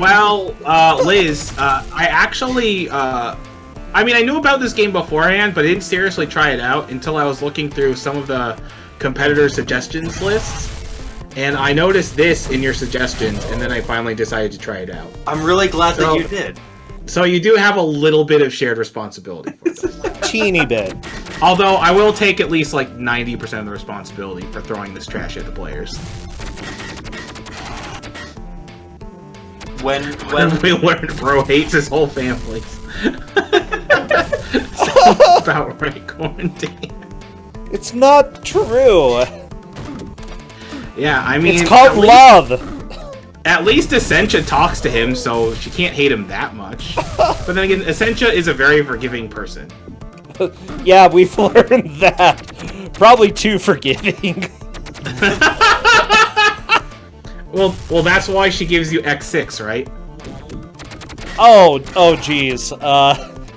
Well, Liz, I actually, I mean, I knew about this game beforehand, but I didn't seriously try it out until I was looking through some of the competitor suggestions lists, and I noticed this in your suggestions, and then I finally decided to try it out. I'm really glad So- that you did. So you do have a little bit of shared responsibility for this. Teeny bit. Although I will take at least like 90% of the responsibility for throwing this trash at the players. When We learned Bro hates his whole family. Sounds about right, quarantine. It's not true. Yeah, I mean, It's called love. At least Essentia talks to him, so she can't hate him that much. But then again, Essentia is a very forgiving person. Yeah, we've learned that. Probably too forgiving. Well, that's why she gives you X6, right? Oh, geez.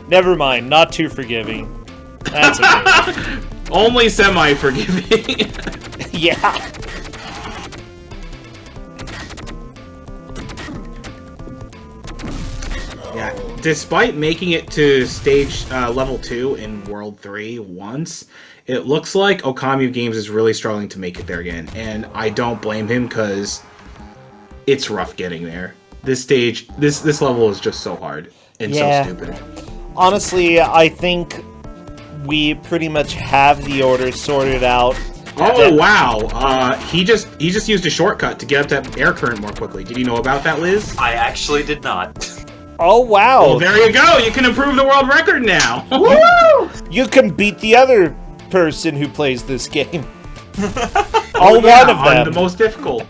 Never mind. Not too forgiving. That's okay. Only semi-forgiving. Yeah. Yeah, despite making it to stage level 2 in World 3 once, it looks like Okami Games is really struggling to make it there again, and I don't blame him because it's rough getting there. This stage, this level is just so hard and Yeah. so stupid. Honestly, I think we pretty much have the order sorted out. Oh wow! He just used a shortcut to get up that air current more quickly. Did you know about that, Liz? I actually did not. Oh, wow. Well, there you go. You can improve the world record now. You can beat the other person who plays this game. Oh, One yeah, of them. on the most difficult.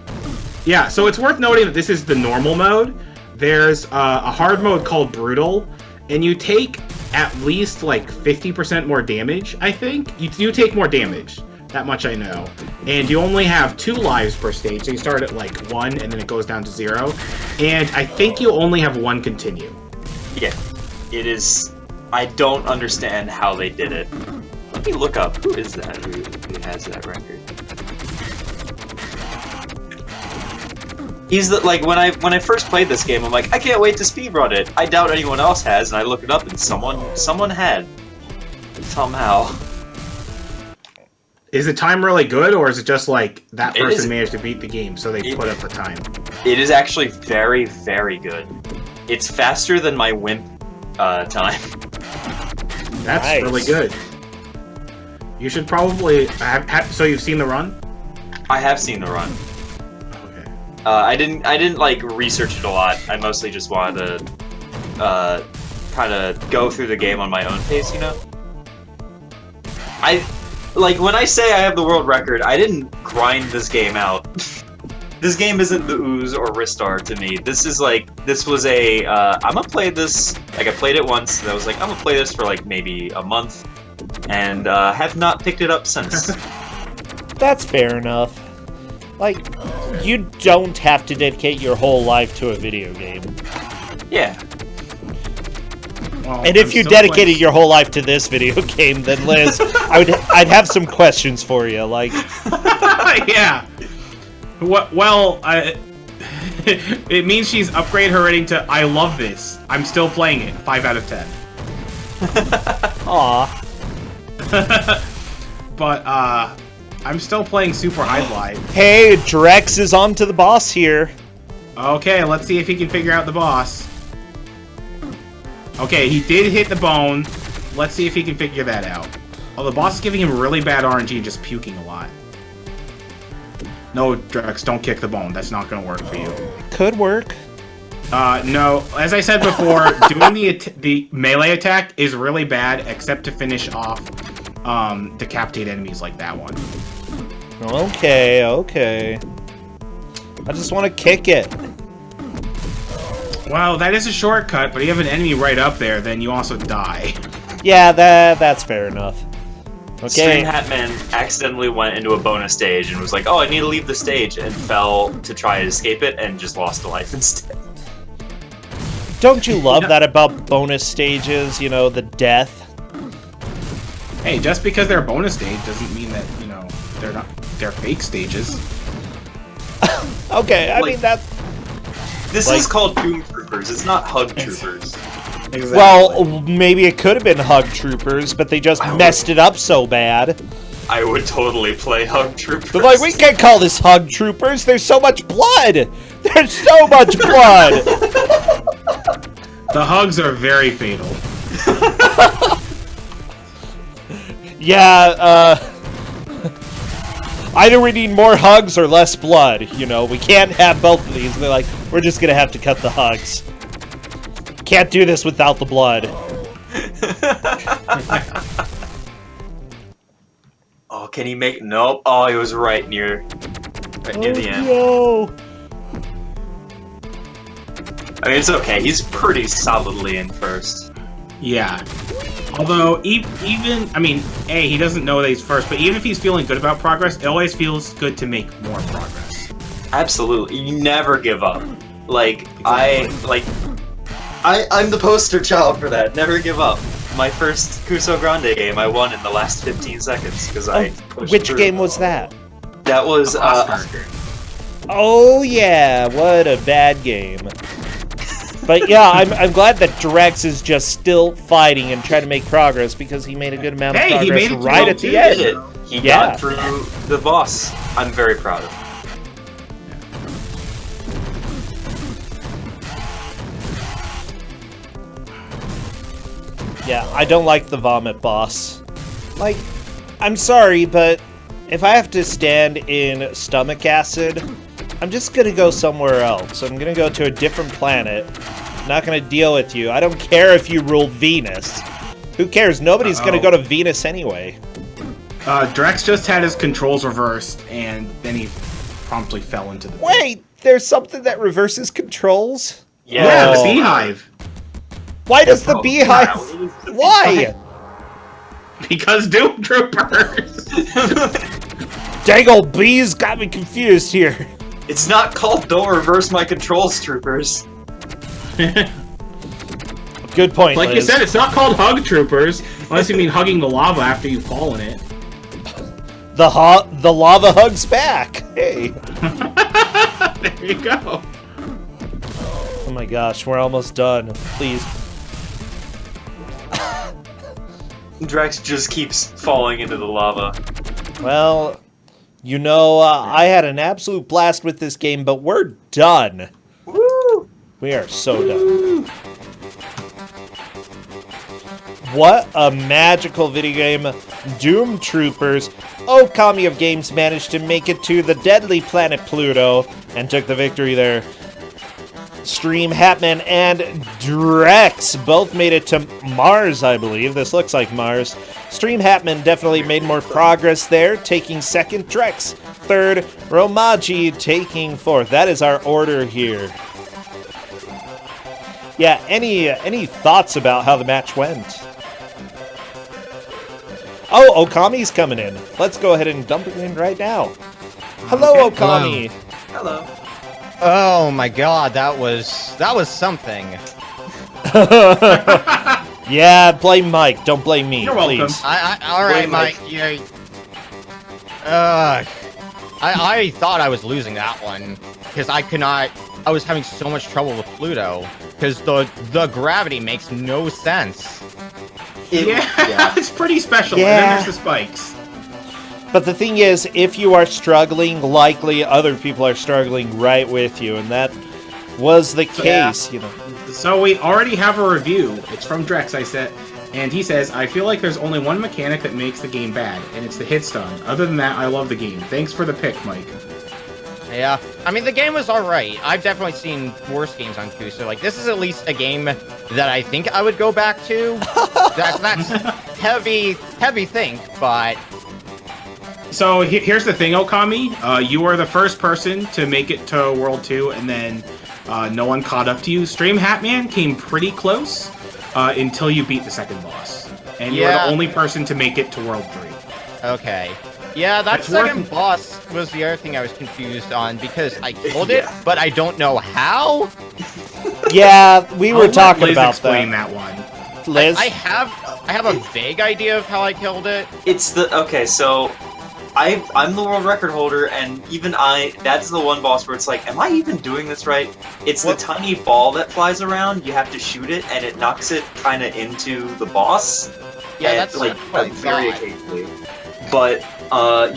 Yeah, so it's worth noting that this is the normal mode. There's a hard mode called Brutal, and you take at least like 50% more damage, I think. You take more damage. That much I know. And you only have 2 lives per stage, so you start at like 1 and then it goes down to 0. And I think you only have 1 continue. Yeah, it is. I don't understand how they did it. Let me look up who is that who has that record. He's the, like when I first played this game, I'm like, I can't wait to speedrun it. I doubt anyone else has, and I look it up, and someone had somehow. Is the time really good, or is it just like that It person is- managed to beat the game, so they put up the time? It is actually very, very good. It's faster than my WIMP time. That's Nice. really good. You should probably so you've seen the run? I have seen the run. Okay. I didn't like research it a lot. I mostly just wanted to kind of go through the game on my own pace, you know. Like when I say I have the world record, I didn't grind this game out. This game isn't the Ooze or Ristar to me. This is like, this was a, I'm gonna play this, like I played it once, and I was like, I'm gonna play this for like maybe a month, and have not picked it up since. That's fair enough. Like, you don't have to dedicate your whole life to a video game. Yeah. Well, And if I'm you still dedicated playing- your whole life to this video game, then Liz, I'd have some questions for you. Like, Yeah. What? Well, it means she's upgraded her rating to I love this. I'm still playing it. 5 out of 10. aw. But I'm still playing Super Highlight. Hey, Drex is on to the boss here. Okay, let's see if he can figure out the boss. Okay, he did hit the bone. Let's see if he can figure that out. Oh, the boss is giving him really bad RNG and just puking a lot. No, Drex, don't kick the bone. That's not going to work for you. Could work. No, as I said before, doing the melee attack is really bad, except to finish off decapitate enemies like that one. Okay, okay. I just want to kick it. Well, that is a shortcut, but if you have an enemy right up there, then you also die. Yeah, that's fair enough. String Okay. Hatman accidentally went into a bonus stage and was like, oh, I need to leave the stage, and fell to try to escape it and just lost a life instead. Don't you love that about bonus stages? You know, the death. Hey, just because they're a bonus stage doesn't mean that, you know, they're fake stages. Okay, I Like- mean that. This Like- is called Doom Troopers, it's not Hug Troopers. Exactly. Well, maybe it could have been Hug Troopers, but they just messed it up so bad. I would totally play Hug Troopers. They're like, we can't call this Hug Troopers. There's so much blood. There's so much blood. the hugs are very fatal. Yeah. Either we need more hugs or less blood. You know, we can't have both of these. And they're like, we're just gonna have to cut the hugs. Can't do this without the blood. Oh, can he make? Nope. Oh, he was right near the end. No. I mean, it's okay. He's pretty solidly in first. Yeah. Although, even, I mean, A, he doesn't know that he's first, but even if he's feeling good about progress, it always feels good to make more progress. Absolutely, you never give up. Like Exactly. I'm the poster child for that. Never give up. My first Kusogr4nde game, I won in the last 15 seconds because I pushed Which through. game was that? That was Oscar. Oh yeah, what a bad game. But yeah, I'm glad that Drex is just still fighting and trying to make progress because he made a good amount of Hey, he progress made it right to at the level end. did it. He Yeah. got through the boss. I'm very proud of him. Yeah, I don't like the vomit boss. Like, I'm sorry, but If I have to stand in stomach acid, I'm just gonna go somewhere else. I'm gonna go to a different planet. I'm not gonna deal with you. I don't care if you rule Venus. Who cares? Nobody's gonna go to Venus anyway. Drex just had his controls reversed, and then he promptly fell into the... Wait, there's something that reverses controls? Yeah, Oh. the beehive. Why does the beehive... Why? Because Doom Troopers. Dang old bees got me confused here. It's not called Don't Reverse My Controls, troopers. Good point, Like you Liz. said, it's not called Hug Troopers, unless you mean hugging the lava after you fall in it. The lava hugs back. Hey. There you go. Oh my gosh, we're almost done. Please. Drex just keeps falling into the lava. Well, you know, I had an absolute blast with this game, but we're done. Woo! We are so done. What a magical video game. Doom Troopers. Okami of Games managed to make it to the deadly planet Pluto and took the victory there. Stream Hatman and Drex both made it to Mars, I believe. This looks like Mars. Stream Hatman definitely made more progress there, taking second. Drex third. Romaji taking fourth. That is our order here. Yeah, any thoughts about how the match went? Oh, Okami's coming in. Let's go ahead and dump it in right now. Hello, Okami. Hello. Oh my god, that was something. Yeah, blame Mike. Don't blame me, You're welcome. please. All right, Wait, Mike. Yeah. I thought I was losing that one because I could not. I was having so much trouble with Pluto because the gravity makes no sense. Yeah, it's pretty special. Yeah. And then there's the spikes. But the thing is, if you are struggling, likely other people are struggling right with you, and that was the case, you know. So we already have a review. It's from Drex, I said, and he says, I feel like there's only one mechanic that makes the game bad, and it's the hit stun. Other than that, I love the game. Thanks for the pick, Mike. Yeah, I mean the game was all right. I've definitely seen worse games on Kuso. Like this is at least a game that I think I would go back to. That's heavy think, but. So here's the thing, Okami. You are the first person to make it to World 2, and then no one caught up to you. Stream Hatman came pretty close until you beat the second boss. And you were the only person to make it to World 3. Okay. Yeah, that second boss was the other thing I was confused on, because I killed it, but I don't know how. Yeah, we were talking Liz about explain that. one. Liz? I have a vague idea of how I killed it. It's the okay. So, I'm the world record holder, and even that's the one boss where it's like, am I even doing this right? It's the tiny ball that flies around. You have to shoot it, and it knocks it kind of into the boss. Yeah, and, that's like what I very thought. occasionally. But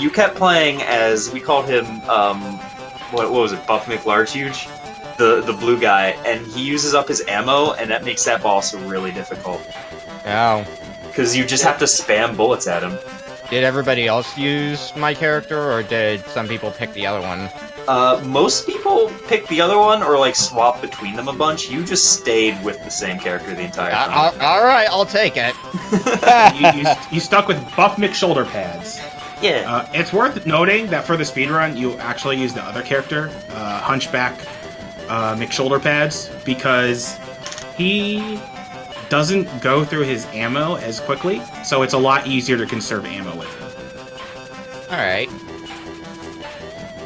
you kept playing as we called him. What was it? Buff McLargehuge, the blue guy, and he uses up his ammo, and that makes that boss really difficult. Oh. Because you just have to spam bullets at him. Did everybody else use my character, or did some people pick the other one? Most people pick the other one or like swap between them a bunch. You just stayed with the same character the entire time. Alright, I'll take it. you stuck with Buff McShoulder pads. Yeah. It's worth noting that for the speedrun, you actually use the other character, Hunchback McShoulder pads, because he doesn't go through his ammo as quickly, so it's a lot easier to conserve ammo with him. Alright.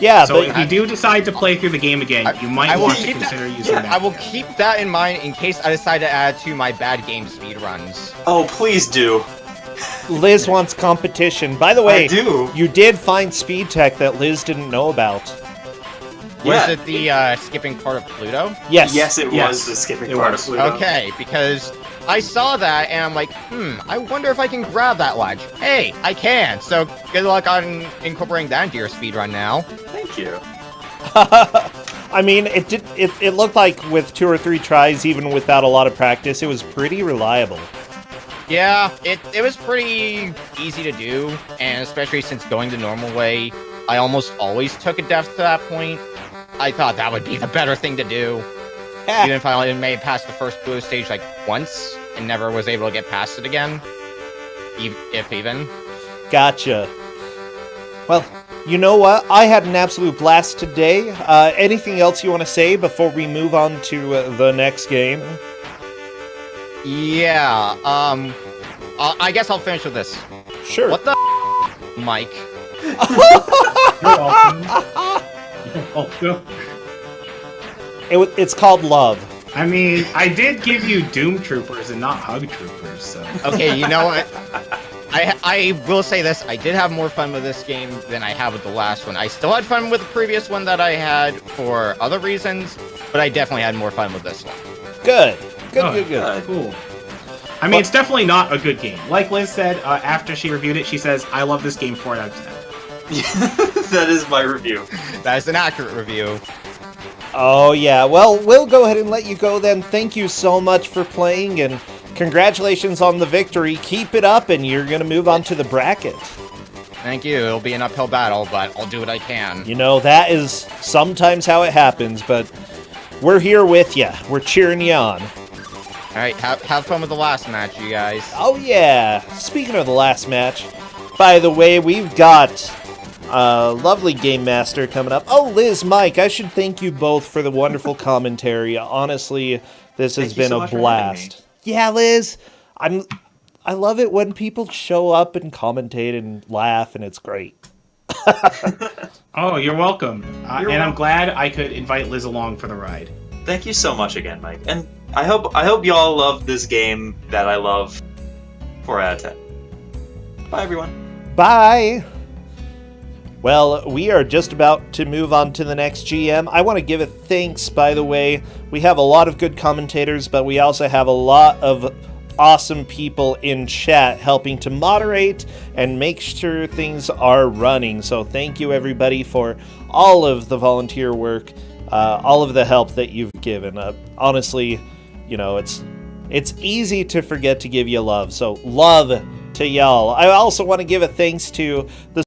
Yeah, So but if you do decide to play through the game again, you might I will want to keep that- consider using that. I will keep that in mind in case I decide to add to my bad game speedruns. Oh, please do. Liz wants competition. By the way, I do. you did find speed tech that Liz didn't know about. Was it the skipping part of Pluto? Yes. Yes, it Yes, was the skipping it part was. of Pluto. Okay, because I saw that and I'm like, I wonder if I can grab that ledge. Hey, I can. So good luck on incorporating that into your speedrun now. Thank you. I mean, it looked like with 2 or 3 tries, even without a lot of practice, it was pretty reliable. Yeah, it was pretty easy to do, and especially since going the normal way, I almost always took a death to that point. I thought that would be the better thing to do. Even if I only made it past the first Pluto stage like once and never was able to get past it again. If even. Gotcha. Well, you know what? I had an absolute blast today. Anything else you want to say before we move on to the next game? Yeah, I guess I'll finish with this. Sure. What the Mike? You're welcome. You're welcome. It's called love. I mean, I did give you Doom Troopers and not Hug Troopers, so. Okay, you know what? I will say this, I did have more fun with this game than I had with the last one. I still had fun with the previous one that I had for other reasons, but I definitely had more fun with this one. Good. Good, Oh, good, good. Cool. I mean, it's definitely not a good game. Like Liz said, after she reviewed it, she says, I love this game 4 out of 10. That is my review. That is an accurate review. Oh, yeah. Well, we'll go ahead and let you go then. Thank you so much for playing, and congratulations on the victory. Keep it up, and you're going to move on to the bracket. Thank you. It'll be an uphill battle, but I'll do what I can. You know, that is sometimes how it happens, but we're here with you. We're cheering you on. All right, have fun with the last match, you guys. Oh, yeah. Speaking of the last match, by the way, we've got a lovely Game Master coming up. Oh, Liz, Mike, I should thank you both for the wonderful commentary. Honestly, this has Thank you been so a much for having blast. Yeah, Liz, I love it when people show up and commentate and laugh, and it's great. Oh, you're welcome. You're I'm welcome. glad I could invite Liz along for the ride. Thank you so much again, Mike. And I hope y'all love this game that I love. 4 out of 10. Bye, everyone. Bye! Well, we are just about to move on to the next GM. I want to give a thanks, by the way. We have a lot of good commentators, but we also have a lot of awesome people in chat helping to moderate and make sure things are running. So thank you, everybody, for all of the volunteer work, all of the help that you've given. Honestly, you know, it's easy to forget to give you love. So love to y'all. I also want to give a thanks to the